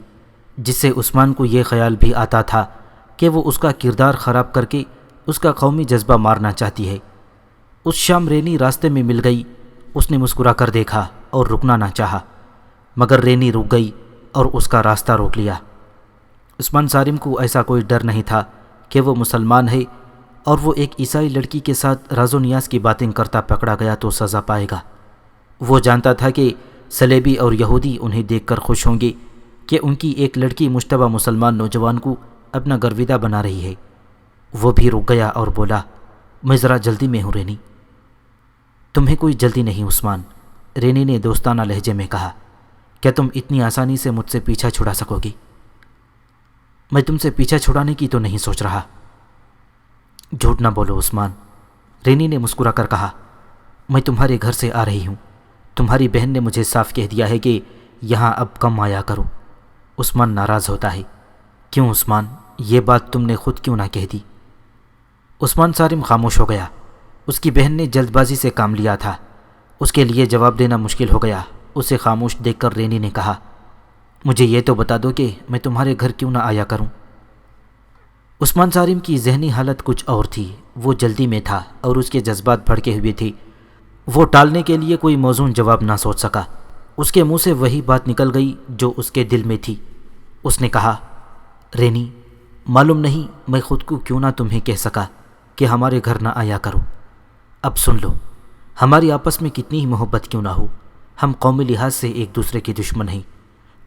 جس سے عثمان کو یہ خیال بھی آتا تھا کہ وہ اس کا کردار خراب کر کے اس کا قومی جذبہ مارنا چاہتی ہے۔ اس شام رینی راستے میں مل گئی۔ اس نے مسکرا کر دیکھا اور رکنا نہ چاہا، مگر رینی رک گئی اور اس کا راستہ روک لیا۔ عثمان صارم کو ایسا کوئی ڈر نہیں تھا کہ وہ مسلمان ہے اور وہ ایک عیسائی لڑکی کے ساتھ راز و نیاز کی باتیں کرتا پکڑا گیا تو سزا پائے گا۔ وہ جانتا تھا کہ صلیبی اور یہودی انہیں دیکھ کر خوش ہوں گے کہ ان کی ایک لڑکی مشتبہ مسلمان نوجوان کو اپنا گرویدہ بنا رہی ہے۔ وہ بھی رک گیا اور بولا، میں ذرا جلدی میں ہوں رینی۔ تمہیں کوئی جلدی نہیں عثمان، رینی نے دوستانہ لہجے میں کہا۔ کیا تم اتنی آسانی سے مجھ سے پیچھا چھڑا سکو گی؟ میں تم سے پیچھا چھڑانے کی تو نہیں سوچ رہا۔ جھوٹ نہ بولو عثمان، رینی نے مسکرا کر کہا۔ میں تمہارے گھر سے آ رہی ہوں۔ تمہاری بہن نے مجھے صاف کہہ دیا ہے کہ یہاں اب کم آیا کرو۔ عثمان ناراض ہوتا ہے۔ کیوں عثمان، یہ بات تم نے خود کیوں نہ کہہ دی؟ عثمان صارم خاموش ہو گیا۔ اس کی بہن نے جلد بازی سے کام لیا تھا، اس کے لیے جواب دینا مشکل ہو گیا۔ اسے خاموش دیکھ کر رینی نے کہا، مجھے یہ تو بتا دو کہ میں تمہارے گھر کیوں نہ آیا کروں؟ عثمان صارم کی ذہنی حالت کچھ اور تھی۔ وہ جلدی میں تھا اور اس کے جذبات بھڑکے ہوئے تھے۔ وہ ٹالنے کے لیے کوئی موزون جواب نہ سوچ سکا۔ اس کے منہ سے وہی بات نکل گئی جو اس کے دل میں تھی۔ اس نے کہا، رینی، معلوم نہیں میں خود کو کیوں نہ تمہیں کہہ سکا کہ ہمارے گھر نہ آیا کرو۔ اب سن لو، ہماری آپس میں کتنی ہی محبت کیوں نہ ہو، ہم قومی لحاظ سے ایک دوسرے کے دشمن ہیں۔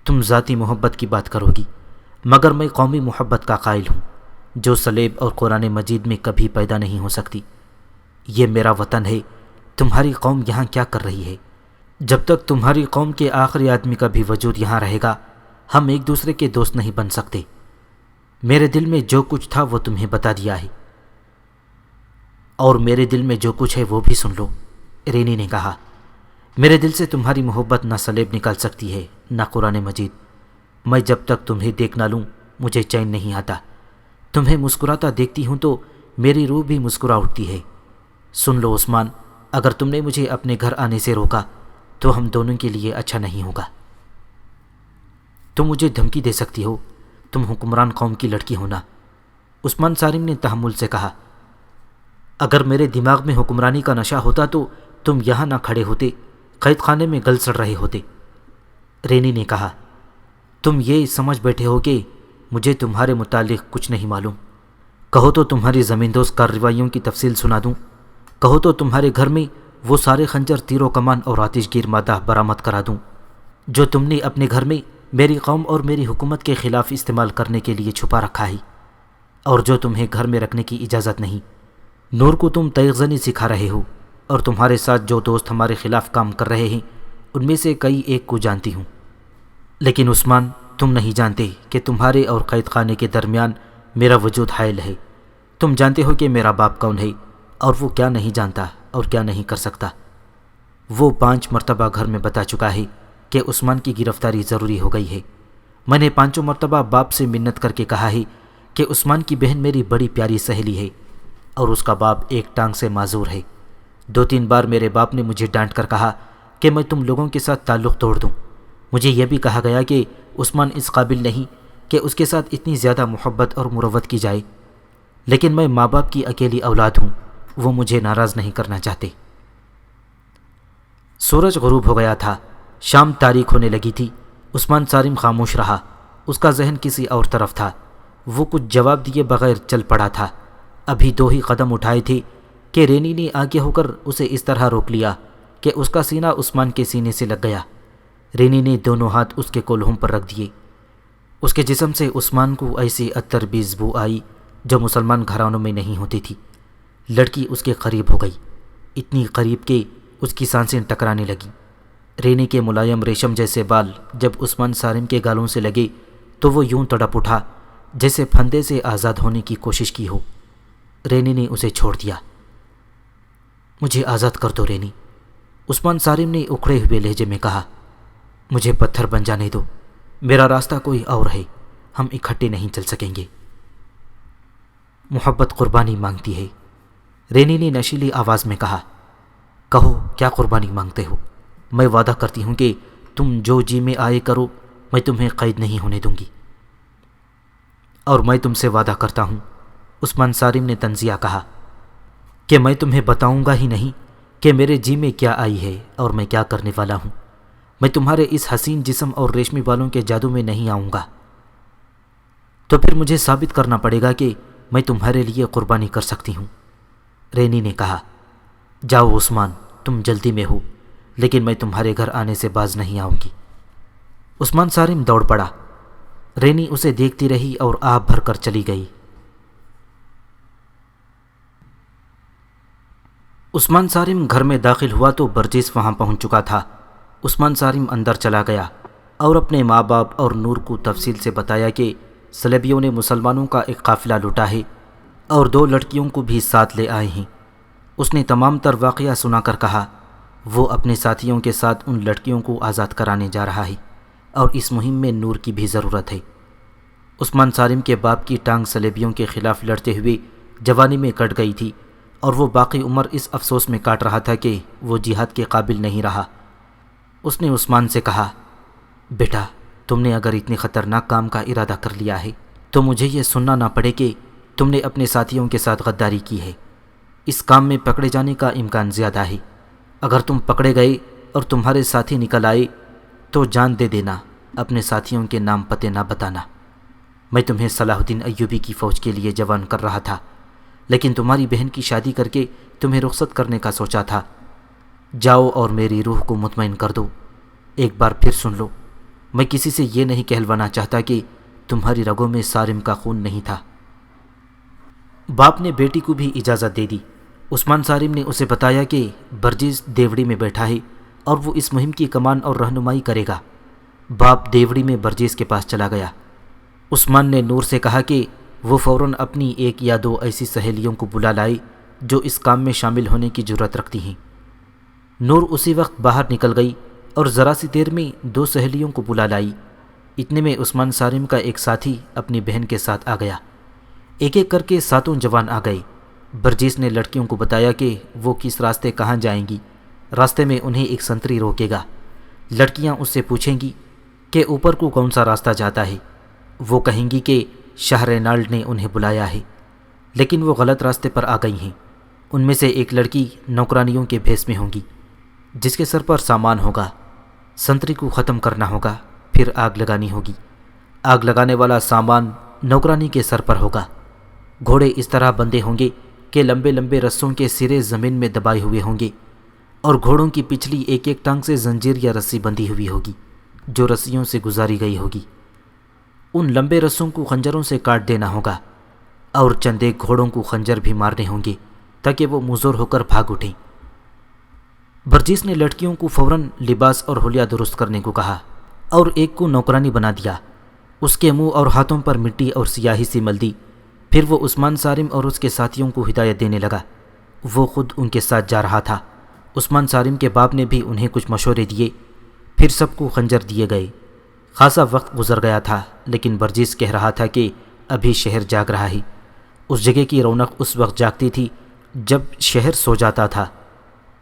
تم ذاتی محبت کی بات کرو گی، مگر میں قومی محبت کا قائل ہوں، جو صلیب اور قرآن مجید میں کبھی پیدا نہیں ہو سکتی۔ یہ میرا وطن ہے۔ تمہاری قوم یہاں کیا کر رہی ہے؟ جب تک تمہاری قوم کے آخری آدمی کا بھی وجود یہاں رہے گا، ہم ایک دوسرے کے دوست نہیں بن سکتے۔ میرے دل میں جو کچھ تھا وہ تمہیں بتا دیا ہے، اور میرے دل میں جو کچھ ہے وہ بھی سن لو، رینی نے کہا۔ میرے دل سے تمہاری محبت نہ صلیب نکال سکتی ہے نہ قرآن مجید۔ میں جب تک تمہیں دیکھ نہ لوں مجھے چین نہیں آتا۔ تمہیں مسکراتا دیکھتی ہوں تو میری روح بھی مسکرا اٹھتی ہے۔ سن لو عثمان، اگر تم نے مجھے اپنے گھر آنے سے روکا تو ہم دونوں کے لیے اچھا نہیں ہوگا۔ تم مجھے دھمکی دے سکتی ہو، تم حکمران قوم کی لڑکی ہونا، عثمان صارم نے تحمل سے کہا۔ اگر میرے دماغ میں حکمرانی کا نشہ ہوتا تو تم یہاں نہ کھڑے ہوتے، قید خانے میں گل سڑ رہے ہوتے، رینی نے کہا۔ تم یہ سمجھ بیٹھے ہو کہ مجھے تمہارے متعلق کچھ نہیں معلوم۔ کہو تو تمہاری زمین دوز کارروائیوں کی تفصیل سنا دوں، کہو تو تمہارے گھر میں وہ سارے خنجر، تیر و کمان اور آتش گیر مادہ برآمد کرا دوں جو تم نے اپنے گھر میں میری قوم اور میری حکومت کے خلاف استعمال کرنے کے لیے چھپا رکھا ہے، اور جو تمہیں گھر میں رکھنے کی اجازت نہیں۔ نور کو تم تیغزنی سکھا رہے ہو، اور تمہارے ساتھ جو دوست ہمارے خلاف کام کر رہے ہیں ان میں سے کئی ایک کو جانتی ہوں۔ لیکن عثمان، تم نہیں جانتے کہ تمہارے اور قید خانے کے درمیان میرا وجود حائل ہے۔ تم جانتے ہو کہ میرا باپ کون ہے اور وہ کیا نہیں جانتا اور کیا نہیں کر سکتا۔ وہ 5 مرتبہ گھر میں بتا چکا ہے کہ عثمان کی گرفتاری ضروری ہو گئی ہے۔ میں نے 5 مرتبہ باپ سے منت کر کے کہا ہے کہ عثمان کی بہن میری بڑی پیاری سہیلی ہے اور اس کا باپ ایک ٹانگ سے معذور ہے۔ 2-3 بار میرے باپ نے مجھے ڈانٹ کر کہا کہ میں تم لوگوں کے ساتھ تعلق توڑ دوں۔ مجھے یہ بھی کہا گیا کہ عثمان اس قابل نہیں کہ اس کے ساتھ اتنی زیادہ محبت اور مروت کی جائے، لیکن میں ماں باپ کی اکیلی اولاد ہوں، وہ مجھے ناراض نہیں کرنا چاہتے۔ سورج غروب ہو گیا تھا، شام تاریک ہونے لگی تھی۔ عثمان صارم خاموش رہا، اس کا ذہن کسی اور طرف تھا۔ وہ کچھ جواب دیے بغیر چل پڑا تھا۔ ابھی 2 ہی قدم اٹھائے تھے کہ رینی نے آگے ہو کر اسے اس طرح روک لیا کہ اس کا سینہ عثمان کے سینے سے لگ گیا۔ رینی نے دونوں ہاتھ اس کے کولہوں پر رکھ دیے۔ اس کے جسم سے عثمان کو ایسی عطر بیز بو آئی جو مسلمان گھرانوں میں نہیں ہوتی تھی۔ لڑکی اس کے قریب ہو گئی، اتنی قریب کہ اس کی سانسیں ٹکرانے لگیں۔ رینی کے ملائم ریشم جیسے بال جب عثمان صارم کے گالوں سے لگے تو وہ یوں تڑپ اٹھا جیسے پھندے سے آزاد ہونے کی کوشش کی ہو۔ رینی نے اسے چھوڑ دیا۔ مجھے آزاد کر دو رینی، عثمان صارم نے اکھڑے ہوئے لہجے میں کہا۔ مجھے پتھر بن جانے دو، میرا راستہ کوئی اور ہے، ہم اکٹھے نہیں چل سکیں گے۔ محبت قربانی مانگتی ہے، رینی نے نشیلی آواز میں کہا۔ کہو کیا قربانی مانگتے ہو؟ میں وعدہ کرتی ہوں کہ تم جو جی میں آئے کرو، میں تمہیں قید نہیں ہونے دوں گی۔ اور میں تم سے وعدہ کرتا ہوں، عثمان صارم نے تنزیہ کہا، کہ میں تمہیں بتاؤں گا ہی نہیں کہ میرے جی میں کیا آئی ہے اور میں کیا کرنے والا ہوں۔ میں تمہارے اس حسین جسم اور ریشمی بالوں کے جادو میں نہیں آؤں گا۔ تو پھر مجھے ثابت کرنا پڑے گا کہ میں تمہارے لیے قربانی کر سکتی ہوں۔ رینی نے کہا۔ جاؤ عثمان، تم جلدی میں ہو، لیکن میں تمہارے گھر آنے سے باز نہیں آؤں گی۔ عثمان صارم دوڑ پڑا۔ رینی اسے دیکھتی رہی اور آہ بھر کر چلی گئی۔ عثمان صارم گھر میں داخل ہوا تو برجس وہاں پہنچ چکا تھا۔ عثمان صارم اندر چلا گیا اور اپنے ماں باپ اور نور کو تفصیل سے بتایا کہ صلیبیوں نے مسلمانوں کا ایک قافلہ لوٹا ہے اور 2 لڑکیوں کو بھی ساتھ لے آئے ہیں۔ اس نے تمام تر واقعہ سنا کر کہا، وہ اپنے ساتھیوں کے ساتھ ان لڑکیوں کو آزاد کرانے جا رہا ہے اور اس مہم میں نور کی بھی ضرورت ہے۔ عثمان صارم کے باپ کی ٹانگ صلیبیوں کے خلاف لڑتے ہوئے جوانی میں کٹ گئی تھی اور وہ باقی عمر اس افسوس میں کاٹ رہا تھا کہ وہ جہاد کے قابل نہیں رہا۔ اس نے عثمان سے کہا، بیٹا تم نے اگر اتنے خطرناک کام کا ارادہ کر لیا ہے تو مجھے یہ سننا نہ پڑے کہ تم نے اپنے ساتھیوں کے ساتھ غداری کی ہے۔ اس کام میں پکڑے جانے کا امکان زیادہ ہے۔ اگر تم پکڑے گئے اور تمہارے ساتھی نکل آئے تو جان دے دینا، اپنے ساتھیوں کے نام پتے نہ بتانا۔ میں تمہیں صلاح الدین ایوبی کی فوج کے لیے جوان کر رہا تھا، لیکن تمہاری بہن کی شادی کر کے تمہیں رخصت کرنے کا سوچا تھا۔ جاؤ اور میری روح کو مطمئن کر دو۔ ایک بار پھر سن لو، میں کسی سے یہ نہیں کہلوانا چاہتا کہ تمہاری رگوں میں صارم کا خون نہیں تھا۔ باپ نے بیٹی کو بھی اجازت دے دی۔ عثمان صارم نے اسے بتایا کہ برجس دیوڑی میں بیٹھا ہے اور وہ اس مہم کی کمان اور رہنمائی کرے گا۔ باپ دیوڑی میں برجس کے پاس چلا گیا۔ عثمان نے نور سے کہا کہ وہ فوراً اپنی 1 یا 2 ایسی سہیلیوں کو بلا لائے جو اس کام میں شامل ہونے کی جرات رکھتی ہیں۔ نور اسی وقت باہر نکل گئی اور ذرا سی دیر میں 2 سہیلیوں کو بلا لائی۔ اتنے میں عثمان صارم کا ایک ساتھی اپنی بہن کے ساتھ آ گیا۔ ایک ایک کر کے 7 جوان آ گئے۔ برجس نے لڑکیوں کو بتایا کہ وہ کس راستے کہاں جائیں گی۔ راستے میں انہیں ایک سنتری روکے گا۔ لڑکیاں اس سے پوچھیں گی کہ اوپر کو کون سا راستہ جاتا ہے۔ وہ کہیں گی کہ شاہ رینالڈ نے انہیں بلایا ہے، لیکن وہ غلط راستے پر آ گئی ہیں۔ ان میں سے ایک لڑکی نوکرانیوں کے بھیس میں ہوں گی، جس کے سر پر سامان ہوگا۔ سنتری کو ختم کرنا ہوگا، پھر آگ لگانی ہوگی۔ آگ لگانے والا سامان نوکرانی کے سر پر ہوگا۔ گھوڑے اس طرح بندھے ہوں گے کہ لمبے لمبے رسوں کے سرے زمین میں دبائے ہوئے ہوں گے، اور گھوڑوں کی پچھلی ایک ایک ٹانگ سے زنجیر یا رسی بندھی ہوئی ہوگی جو رسیوں سے گزاری گئی ہوگی۔ ان لمبے رسوں کو خنجروں سے کاٹ دینا ہوگا، اور چند ایک گھوڑوں کو خنجر بھی مارنے ہوں گے تاکہ وہ مزور ہو کر بھاگ اٹھیں۔ برجس نے لڑکیوں کو فوراً لباس اور حلیہ درست کرنے کو کہا اور ایک کو نوکرانی بنا دیا۔ اس کے منہ اور ہاتھوں پر مٹی اور سیاہی سی مل دی۔ پھر وہ عثمان صارم اور اس کے ساتھیوں کو ہدایت دینے لگا۔ وہ خود ان کے ساتھ جا رہا تھا۔ عثمان صارم کے باپ نے بھی انہیں کچھ مشورے دیے۔ پھر سب کو خنجر دیے گئے۔ خاصا وقت گزر گیا تھا، لیکن برجس کہہ رہا تھا کہ ابھی شہر جاگ رہا ہے۔ اس جگہ کی رونق اس وقت جاگتی تھی جب شہر سو جاتا تھا۔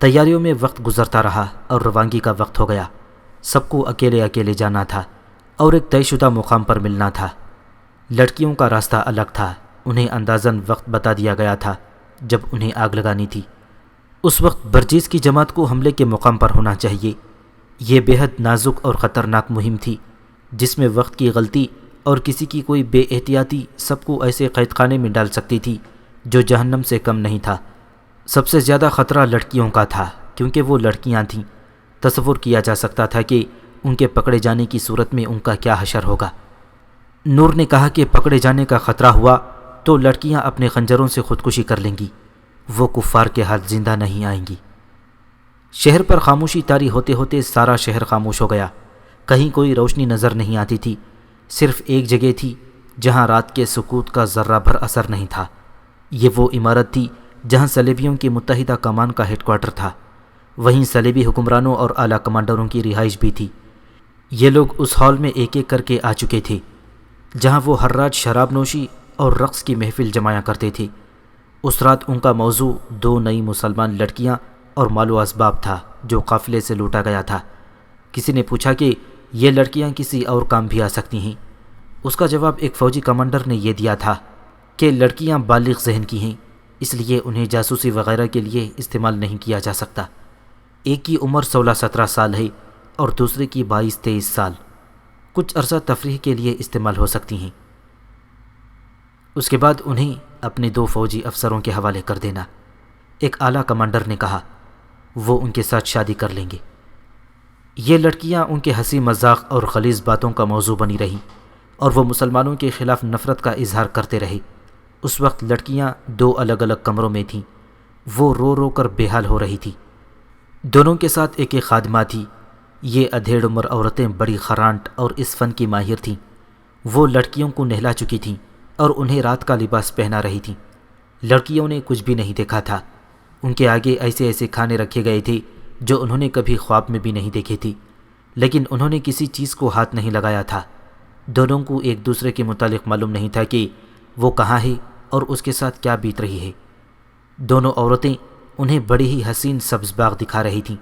تیاریوں میں وقت گزرتا رہا اور روانگی کا وقت ہو گیا۔ سب کو اکیلے اکیلے جانا تھا اور ایک طے شدہ مقام پر ملنا تھا۔ لڑکیوں کا راستہ الگ تھا۔ انہیں اندازاً وقت بتا دیا گیا تھا جب انہیں آگ لگانی تھی۔ اس وقت برجیس کی جماعت کو حملے کے مقام پر ہونا چاہیے۔ یہ بے حد نازک اور خطرناک مہم تھی جس میں وقت کی غلطی اور کسی کی کوئی بے احتیاطی سب کو ایسے قید خانے میں ڈال سکتی تھی جو جہنم سے کم نہیں تھا۔ سب سے زیادہ خطرہ لڑکیوں کا تھا کیونکہ وہ لڑکیاں تھیں۔ تصور کیا جا سکتا تھا کہ ان کے پکڑے جانے کی صورت میں ان کا کیا حشر ہوگا۔ نور نے کہا کہ پکڑے جانے کا خطرہ ہوا تو لڑکیاں اپنے خنجروں سے خودکشی کر لیں گی، وہ کفار کے ہاتھ زندہ نہیں آئیں گی۔ شہر پر خاموشی طاری ہوتے ہوتے سارا شہر خاموش ہو گیا۔ کہیں کوئی روشنی نظر نہیں آتی تھی، صرف ایک جگہ تھی جہاں رات کے سکوت کا ذرہ بھر اثر نہیں تھا۔ یہ وہ عمارت تھی جہاں صلیبیوں کی متحدہ کمان کا ہیڈ کوارٹر تھا۔ وہیں صلیبی حکمرانوں اور اعلیٰ کمانڈروں کی رہائش بھی تھی۔ یہ لوگ اس ہال میں ایک ایک کر کے آ چکے تھے جہاں وہ ہر رات شراب نوشی اور رقص کی محفل جمایا کرتے تھے۔ اس رات ان کا موضوع 2 نئی مسلمان لڑکیاں اور مال و اسباب تھا جو قافلے سے لوٹا گیا تھا۔ کسی نے پوچھا کہ یہ لڑکیاں کسی اور کام بھی آ سکتی ہیں؟ اس کا جواب ایک فوجی کمانڈر نے یہ دیا تھا کہ لڑکیاں بالغ ذہن کی ہیں، اس لیے انہیں جاسوسی وغیرہ کے لیے استعمال نہیں کیا جا سکتا۔ ایک کی عمر 16-17 سال ہے اور دوسرے کی 22-23 سال، کچھ عرصہ تفریح کے لیے استعمال ہو سکتی ہیں، اس کے بعد انہیں اپنے 2 فوجی افسروں کے حوالے کر دینا۔ ایک اعلیٰ کمانڈر نے کہا وہ ان کے ساتھ شادی کر لیں گے۔ یہ لڑکیاں ان کے ہنسی مذاق اور غلیظ باتوں کا موضوع بنی رہیں اور وہ مسلمانوں کے خلاف نفرت کا اظہار کرتے رہے۔ اس وقت لڑکیاں 2 الگ الگ کمروں میں تھیں، وہ رو رو کر بے حال ہو رہی تھی۔ دونوں کے ساتھ ایک خادمہ تھی۔ یہ ادھیڑ عمر عورتیں بڑی خرانٹ اور اس فن کی ماہر تھیں۔ وہ لڑکیوں کو نہلا چکی تھیں اور انہیں رات کا لباس پہنا رہی تھیں۔ لڑکیوں نے کچھ بھی نہیں دیکھا تھا۔ ان کے آگے ایسے ایسے کھانے رکھے گئے تھے جو انہوں نے کبھی خواب میں بھی نہیں دیکھے تھی، لیکن انہوں نے کسی چیز کو ہاتھ نہیں لگایا تھا۔ دونوں کو ایک دوسرے کے متعلق معلوم نہیں تھا کہ وہ کہاں ہے اور اس کے ساتھ کیا بیت رہی ہے۔ دونوں عورتیں انہیں بڑی ہی حسین سبز باغ دکھا رہی تھیں۔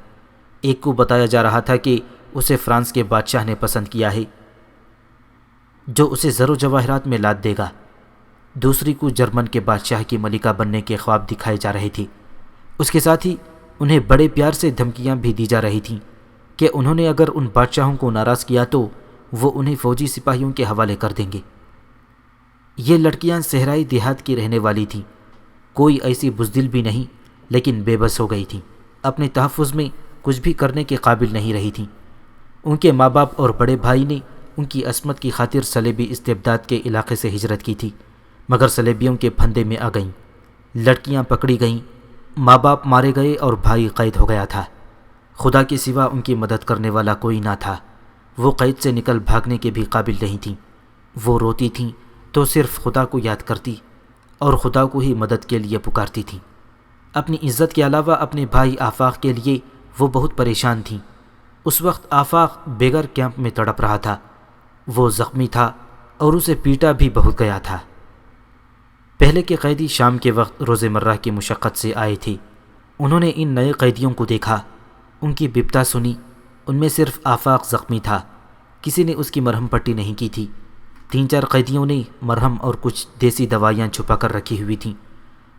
ایک کو بتایا جا رہا تھا کہ اسے فرانس کے بادشاہ نے پسند کیا ہے جو اسے زر و جواہرات میں لاد دے گا۔ دوسری کو جرمن کے بادشاہ کی ملکہ بننے کے خواب دکھائے جا رہے تھے۔ اس کے ساتھ ہی انہیں بڑے پیار سے دھمکیاں بھی دی جا رہی تھیں کہ انہوں نے اگر ان بادشاہوں کو ناراض کیا تو وہ انہیں فوجی سپاہیوں کے حوالے کر دیں گے۔ یہ لڑکیاں صحرائی دیہات کی رہنے والی تھیں، کوئی ایسی بزدل بھی نہیں، لیکن بے بس ہو گئی تھیں، اپنے تحفظ میں کچھ بھی کرنے کے قابل نہیں رہی تھیں۔ ان کے ماں باپ اور بڑے بھائی نے ان کی عصمت کی خاطر صلیبی استبداد کے علاقے سے ہجرت کی تھی، مگر صلیبیوں کے پھندے میں آ گئیں۔ لڑکیاں پکڑی گئیں، ماں باپ مارے گئے اور بھائی قید ہو گیا تھا۔ خدا کے سوا ان کی مدد کرنے والا کوئی نہ تھا۔ وہ قید سے نکل بھاگنے کے بھی قابل نہیں تھیں۔ وہ روتی تھیں تو صرف خدا کو یاد کرتی اور خدا کو ہی مدد کے لیے پکارتی تھیں۔ اپنی عزت کے علاوہ اپنے بھائی آفاق کے لیے وہ بہت پریشان تھیں۔ اس وقت آفاق بیگر کیمپ میں تڑپ رہا تھا۔ وہ زخمی تھا اور اسے پیٹا بھی بہت گیا تھا۔ پہلے کے قیدی شام کے وقت روزمرہ کی مشقت سے آئے تھے۔ انہوں نے ان نئے قیدیوں کو دیکھا، ان کی بپتا سنی۔ ان میں صرف آفاق زخمی تھا، کسی نے اس کی مرہم پٹی نہیں کی تھی۔ 3-4 قیدیوں نے مرہم اور کچھ دیسی دوائیاں چھپا کر رکھی ہوئی تھیں۔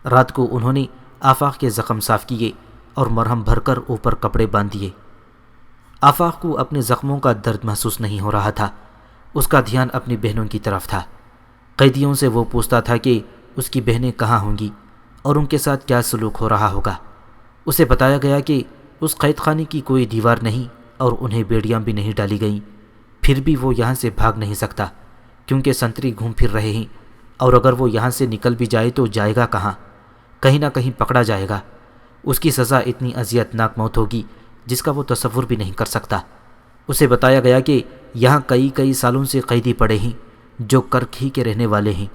رات کو انہوں نے آفاق کے زخم صاف کیے اور مرہم بھر کر اوپر کپڑے باندھ دیے۔ آفاق کو اپنے زخموں کا درد محسوس نہیں ہو رہا تھا، اس کا دھیان اپنی بہنوں کی طرف تھا۔ قیدیوں سے وہ پوچھتا تھا کہ اس کی بہنیں کہاں ہوں گی اور ان کے ساتھ کیا سلوک ہو رہا ہوگا۔ اسے بتایا گیا کہ اس قید خانے کی کوئی دیوار نہیں اور انہیں بیڑیاں بھی نہیں ڈالی گئیں، پھر بھی وہ یہاں سے بھاگ نہیں سکتا کیونکہ سنتری گھوم پھر رہے ہیں، اور اگر وہ یہاں سے نکل بھی جائے تو جائے گا کہاں؟ کہیں نہ کہیں پکڑا جائے گا۔ اس کی سزا اتنی اذیت ناک موت ہوگی جس کا وہ تصور بھی نہیں کر سکتا۔ اسے بتایا گیا کہ یہاں کئی سالوں سے قیدی پڑے ہیں جو کرک ہی کے رہنے والے ہیں،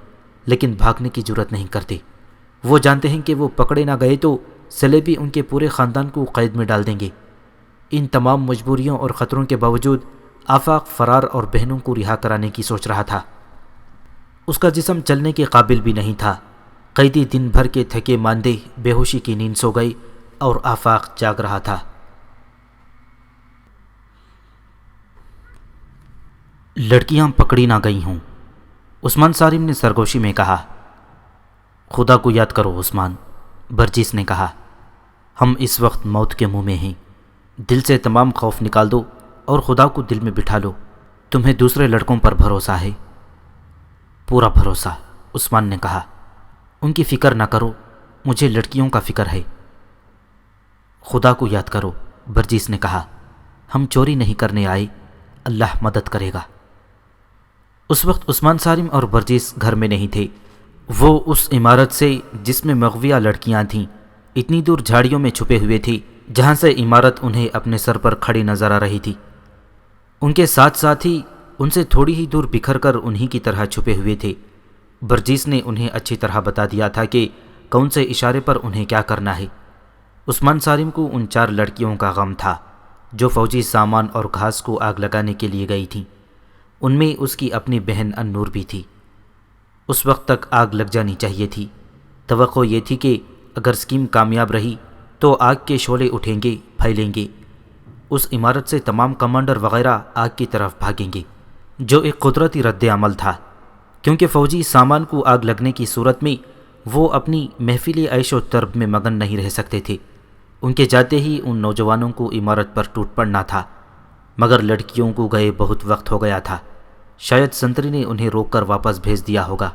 لیکن بھاگنے کی جرات نہیں کرتے۔ وہ جانتے ہیں کہ وہ پکڑے نہ گئے تو صلیبی ان کے پورے خاندان کو قید میں ڈال دیں گے۔ ان تمام مجبوریوں اور خطروں کے باوجود آفاق فرار اور بہنوں کو رہا کرانے کی سوچ رہا تھا۔ اس کا جسم چلنے کے قابل بھی نہیں تھا۔ قیدی دن بھر کے تھکے ماندے بے ہوشی کی نیند سو گئے اور آفاق جاگ رہا تھا۔ لڑکیاں پکڑی نہ گئی ہوں، عثمان صارم نے سرگوشی میں کہا۔ خدا کو یاد کرو عثمان، برجس نے کہا۔ ہم اس وقت موت کے منہ میں ہیں، دل سے تمام خوف نکال دو اور خدا کو دل میں بٹھا لو۔ تمہیں دوسرے لڑکوں پر بھروسہ ہے؟ پورا بھروسہ، عثمان نے کہا۔ ان کی فکر نہ کرو، مجھے لڑکیوں کا فکر ہے۔ خدا کو یاد کرو، برجیس نے کہا۔ ہم چوری نہیں کرنے آئے، اللہ مدد کرے گا۔ اس وقت عثمان سالم اور برجیس گھر میں نہیں تھے۔ وہ اس عمارت سے جس میں مغویہ لڑکیاں تھیں اتنی دور جھاڑیوں میں چھپے ہوئے تھے جہاں سے عمارت انہیں اپنے سر پر کھڑی نظر آ رہی تھی۔ ان کے ساتھ ساتھی ان سے تھوڑی ہی دور بکھر کر انہی کی طرح چھپے ہوئے تھے۔ برجیس نے انہیں اچھی طرح بتا دیا تھا کہ کون سے اشارے پر انہیں کیا کرنا ہے۔ عثمان سالم کو ان 4 لڑکیوں کا غم تھا جو فوجی سامان اور گھاس کو آگ لگانے کے لیے گئی تھیں۔ ان میں اس کی اپنی بہن النور بھی تھی۔ اس وقت تک آگ لگ جانی چاہیے تھی۔ توقع یہ تھی کہ اگر اسکیم کامیاب رہی تو آگ کے شعلے اٹھیں گے، پھیلیں گے۔ اس عمارت سے تمام کمانڈر وغیرہ آگ کی طرف بھاگیں گے، جو ایک قدرتی رد عمل تھا، کیونکہ فوجی سامان کو آگ لگنے کی صورت میں وہ اپنی محفل عیش و طرب میں مگن نہیں رہ سکتے تھے۔ ان کے جاتے ہی ان نوجوانوں کو عمارت پر ٹوٹ پڑنا تھا، مگر لڑکیوں کو گئے بہت وقت ہو گیا تھا۔ شاید سنتری نے انہیں روک کر واپس بھیج دیا ہوگا۔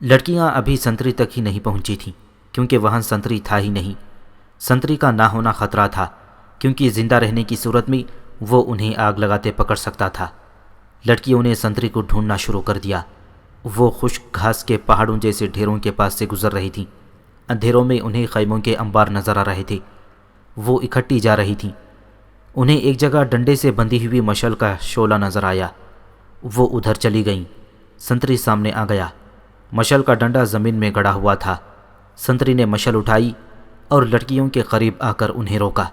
لڑکیاں ابھی سنتری تک ہی نہیں پہنچی تھیں، کیونکہ وہاں سنتری تھا ہی نہیں۔ سنتری کا نہ ہونا خطرہ تھا، کیونکہ زندہ رہنے کی صورت میں وہ انہیں آگ لگاتے پکڑ سکتا تھا۔ لڑکیوں نے سنتری کو ڈھونڈنا شروع کر دیا۔ وہ خشک گھاس کے پہاڑوں جیسے ڈھیروں کے پاس سے گزر رہی تھیں۔ اندھیروں میں انہیں خیموں کے انبار نظر آ رہے تھے۔ وہ اکٹھی جا رہی تھیں۔ انہیں ایک جگہ ڈنڈے سے بندھی ہوئی مشل کا شعلہ نظر آیا۔ وہ ادھر چلی گئیں۔ سنتری سامنے آ گیا۔ مشل کا ڈنڈا زمین میں گڑا ہوا تھا۔ سنتری نے مشل اٹھائی اور لڑکیوں کے قریب آ کر انہیں روکا۔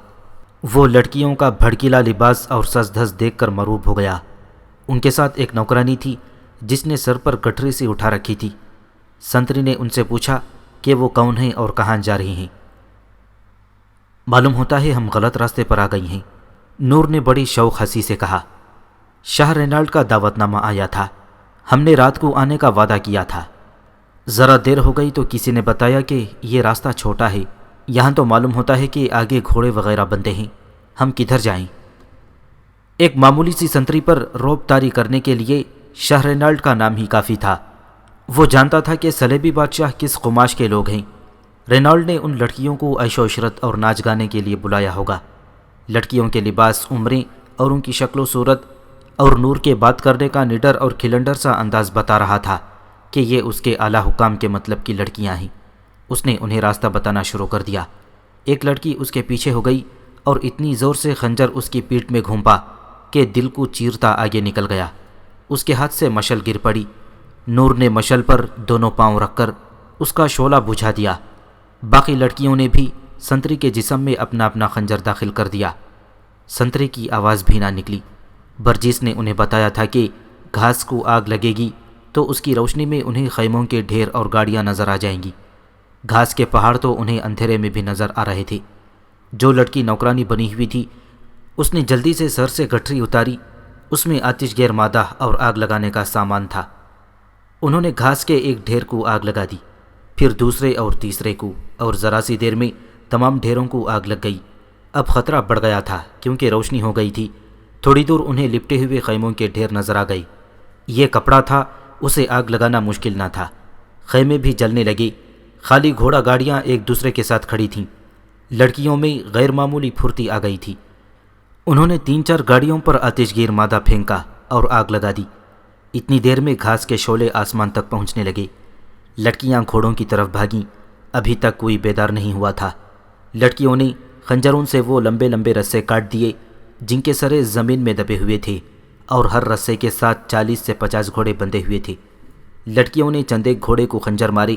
وہ لڑکیوں کا بھڑکیلا لباس اور سز دھج دیکھ کر مروب ہو گیا۔ ان کے ساتھ ایک نوکرانی تھی جس نے سر پر گٹھری سی اٹھا رکھی تھی۔ سنتری نے ان سے پوچھا کہ وہ کون ہیں اور کہاں جا رہی ہیں۔ معلوم ہوتا ہے ہم غلط راستے پر آ گئی ہیں، نور نے بڑی شوق ہنسی سے کہا۔ شاہ رینالڈ کا دعوت نامہ آیا تھا، ہم نے رات کو آنے کا وعدہ کیا تھا۔ ذرا دیر ہو گئی تو کسی نے بتایا کہ یہ راستہ چھوٹا ہے، یہاں تو معلوم ہوتا ہے کہ آگے گھوڑے وغیرہ بندے ہیں، ہم کدھر جائیں؟ ایک معمولی سی سنتری پر روب طاری کرنے کے لیے شاہ رینالڈ کا نام ہی کافی تھا۔ وہ جانتا تھا کہ صلیبی بادشاہ کس قماش کے لوگ ہیں۔ رینالڈ نے ان لڑکیوں کو عیش و عشرت اور ناچ گانے کے لیے بلایا ہوگا۔ لڑکیوں کے لباس، عمریں اور ان کی شکل و صورت اور نور کے بات کرنے کا نڈر اور کھلنڈر سا انداز بتا رہا تھا کہ یہ اس کے اعلیٰ حکام کے مطلب کی لڑکیاں ہیں۔ اس نے انہیں راستہ بتانا شروع کر دیا۔ ایک لڑکی اس کے پیچھے ہو گئی اور اتنی زور سے خنجر اس کی پیٹھ میں گھونپا کہ دل کو چیرتا آگے نکل گیا۔ اس کے ہاتھ سے مشل گر پڑی۔ نور نے مشل پر دونوں پاؤں رکھ کر اس کا شعلہ بجھا دیا۔ باقی لڑکیوں نے بھی سنتری کے جسم میں اپنا اپنا خنجر داخل کر دیا۔ سنتری کی آواز بھی نہ نکلی۔ برجیس نے انہیں بتایا تھا کہ گھاس کو آگ لگے گی تو اس کی روشنی میں انہیں خیموں کے ڈھیر اور گاڑیاں نظر آ جائیں گی۔ گھاس کے پہاڑ تو انہیں اندھیرے میں بھی نظر آ رہے تھے۔ جو لڑکی نوکرانی بنی ہوئی تھی اس نے جلدی سے سر سے گٹھری اتاری۔ اس میں آتش گیر مادہ اور آگ لگانے کا سامان تھا۔ انہوں نے گھاس کے ایک ڈھیر کو آگ لگا دی، پھر دوسرے اور تیسرے کو، اور ذرا سی دیر میں تمام ڈھیروں کو آگ لگ گئی۔ اب خطرہ بڑھ گیا تھا کیونکہ روشنی ہو گئی تھی۔ تھوڑی دور انہیں لپٹے ہوئے خیموں کے ڈھیر نظر آ گئے۔ یہ کپڑا تھا، اسے آگ لگانا مشکل نہ تھا۔ خیمے بھی جلنے لگے۔ خالی گھوڑا گاڑیاں ایک دوسرے کے ساتھ کھڑی تھیں۔ لڑکیوں میں غیر معمولی پھرتی آ گئی تھی۔ انہوں نے 3-4 گاڑیوں پر آتش گیر مادہ پھینکا اور آگ لگا دی۔ اتنی دیر میں گھاس کے شعلے آسمان تک پہنچنے لگے۔ لڑکیاں گھوڑوں کی طرف بھاگیں۔ ابھی تک کوئی بیدار نہیں ہوا تھا۔ لڑکیوں نے خنجروں سے وہ لمبے لمبے رسے کاٹ دیے جن کے سرے زمین میں دبے ہوئے تھے، اور ہر رسے کے ساتھ 40 سے 50 گھوڑے بندھے ہوئے تھے۔ لڑکیوں نے چند ایک گھوڑے کو خنجر مارے۔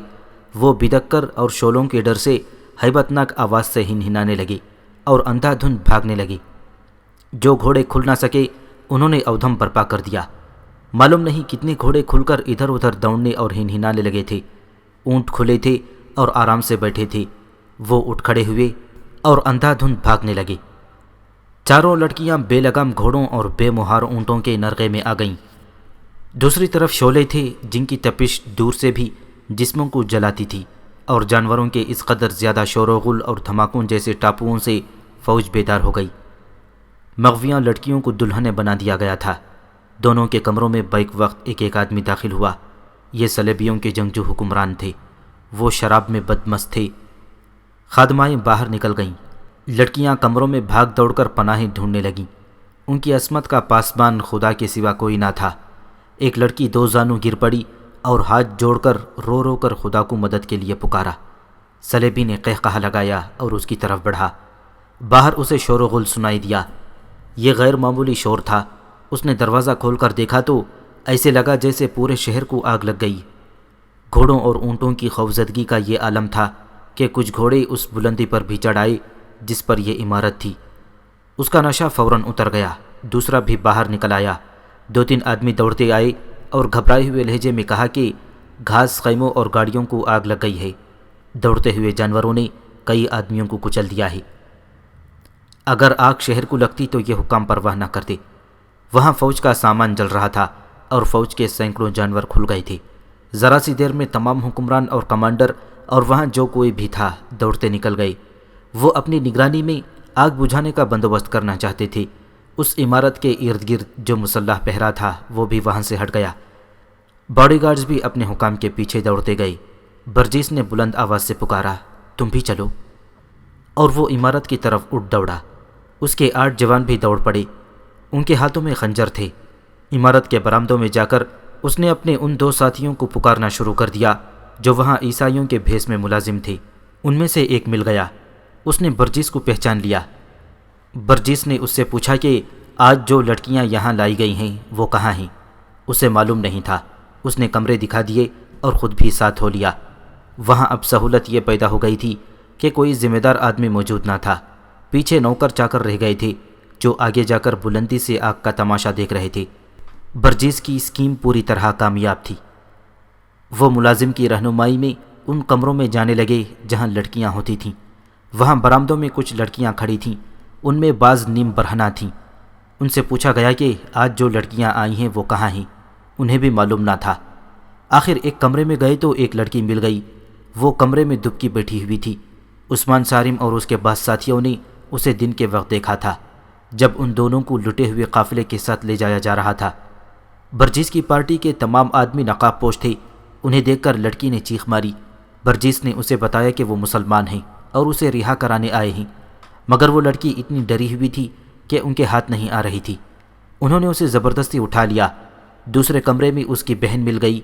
وہ بدک کر اور شعلوں کے ڈر سے ہیبت ناک آواز سے ہنہنانے لگے اور اندھا دھند بھاگنے لگے۔ جو گھوڑے کھل نہ سکے انہوں نے اودھم برپا کر دیا۔ معلوم نہیں کتنے گھوڑے کھل کر ادھر ادھر دوڑنے اور ہنہنانے لگے تھے۔ اونٹ کھلے تھے اور آرام سے بیٹھے تھے۔ وہ اٹھ کھڑے ہوئے اور اندھا دھند بھاگنے لگے۔ چاروں لڑکیاں بے لگام گھوڑوں اور بے مہار اونٹوں کے نرغے میں آ گئیں۔ دوسری طرف شعلے تھے جن کی تپش دور سے بھی جسموں کو جلاتی تھی۔ اور جانوروں کے اس قدر زیادہ شور و غل اور دھماکوں جیسے ٹاپوؤں سے فوج بیدار ہو گئی۔ مغویاں لڑکیوں کو دلہنیں بنا دیا گیا تھا۔ دونوں کے کمروں میں بیک وقت ایک ایک آدمی داخل ہوا۔ یہ صلیبیوں کے جنگجو حکمران تھے۔ وہ شراب میں بدمست تھے۔ خادمائیں باہر نکل گئیں۔ لڑکیاں کمروں میں بھاگ دوڑ کر پناہیں ڈھونڈنے لگیں۔ ان کی عصمت کا پاسبان خدا کے سوا کوئی نہ تھا۔ ایک لڑکی دو زانوں گر پڑی اور ہاتھ جوڑ کر رو رو کر خدا کو مدد کے لیے پکارا۔ صلیبی نے قہقہہ لگایا اور اس کی طرف بڑھا۔ باہر اسے شور و غل سنائی دیا۔ یہ غیر معمولی شور تھا۔ اس نے دروازہ کھول کر دیکھا تو ایسے لگا جیسے پورے شہر کو آگ لگ گئی۔ گھوڑوں اور اونٹوں کی خوفزدگی کا یہ عالم تھا کہ کچھ گھوڑے اس بلندی پر بھی چڑھ آئے جس پر یہ عمارت تھی۔ اس کا نشہ فوراً اتر گیا۔ دوسرا بھی باہر نکل آیا۔ دو تین آدمی دوڑتے آئے اور گھبرائے ہوئے لہجے میں کہا کہ گھاس خیموں اور گاڑیوں کو آگ لگ گئی ہے۔ دوڑتے ہوئے جانوروں نے کئی آدمیوں کو کچل دیا ہے۔ اگر آگ شہر کو لگتی تو یہ حکام پرواہ نہ کرتے۔ وہاں فوج کا سامان جل رہا تھا اور فوج کے سینکڑوں جانور کھل گئے تھے۔ ذرا سی دیر میں تمام حکمران اور کمانڈر اور وہاں جو کوئی بھی تھا دوڑتے نکل گئے۔ وہ اپنی نگرانی میں آگ بجھانے کا بندوبست کرنا چاہتے تھے۔ اس عمارت کے ارد گرد جو مسلح پہرا تھا وہ بھی وہاں سے ہٹ گیا۔ باڈی گارڈز بھی اپنے حکام کے پیچھے دوڑتے گئے۔ برجیس نے بلند آواز سے پکارا، تم بھی چلو، اور وہ عمارت کی طرف اٹھ دوڑا۔ اس کے 8 جوان بھی دوڑ پڑے۔ ان کے ہاتھوں میں خنجر تھے۔ عمارت کے برآمدوں میں جا کر اس نے اپنے ان 2 ساتھیوں کو پکارنا شروع کر دیا جو وہاں عیسائیوں کے بھیس میں ملازم تھے۔ ان میں سے ایک مل گیا۔ اس نے برجیس کو پہچان لیا۔ برجیس نے اس سے پوچھا کہ آج جو لڑکیاں یہاں لائی گئی ہیں وہ کہاں ہیں؟ اسے معلوم نہیں تھا۔ اس نے کمرے دکھا دیے اور خود بھی ساتھ ہو لیا۔ وہاں اب سہولت یہ پیدا ہو گئی تھی کہ کوئی ذمہ دار آدمی موجود نہ تھا۔ پیچھے نوکر چاکر رہ گئے تھے جو آگے جا کر بلندی سے آگ کا تماشا دیکھ رہے تھے۔ برجیس کی اسکیم پوری طرح کامیاب تھی۔ وہ ملازم کی رہنمائی میں ان کمروں میں جانے لگے جہاں لڑکیاں ہوتی تھیں۔ وہاں برآمدوں میں کچھ لڑکیاں کھڑی تھیں۔ ان میں بعض نیم برہنہ تھیں۔ ان سے پوچھا گیا کہ آج جو لڑکیاں آئی ہیں وہ کہاں ہیں؟ انہیں بھی معلوم نہ تھا۔ آخر ایک کمرے میں گئے تو ایک لڑکی مل گئی۔ وہ کمرے میں دبکی بیٹھی ہوئی تھی۔ عثمان صارم اور اس کے بعض ساتھیوں نے اسے دن کے وقت دیکھا تھا جب ان دونوں کو لٹے ہوئے قافلے کے ساتھ لے جایا جا رہا تھا۔ برجیس کی پارٹی کے تمام آدمی نقاب پوش تھے۔ انہیں دیکھ کر لڑکی نے چیخ ماری۔ برجیس نے اسے بتایا کہ وہ مسلمان ہیں اور اسے رہا کرانے آئے ہیں، مگر وہ لڑکی اتنی ڈری ہوئی تھی کہ ان کے ہاتھ نہیں آ رہی تھی۔ انہوں نے اسے زبردستی اٹھا لیا۔ دوسرے کمرے میں اس کی بہن مل گئی۔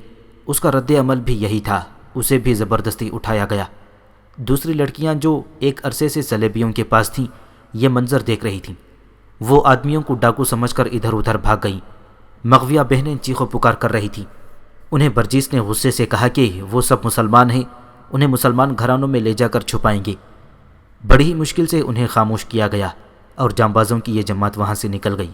اس کا رد عمل بھی یہی تھا، اسے بھی زبردستی اٹھایا گیا۔ دوسری لڑکیاں جو ایک عرصے سے صلیبیوں کے پاس تھیں یہ منظر دیکھ رہی تھیں۔ وہ آدمیوں کو ڈاکو سمجھ کر ادھر ادھر بھاگ گئیں۔ مغویہ بہنیں چیخ و پکار کر رہی تھیں۔ انہیں برجیس نے غصے سے کہا کہ وہ سب مسلمان ہیں، انہیں مسلمان گھرانوں میں لے جا کر چھپائیں گے۔ بڑی ہی مشکل سے انہیں خاموش کیا گیا اور جانبازوں کی یہ جماعت وہاں سے نکل گئی۔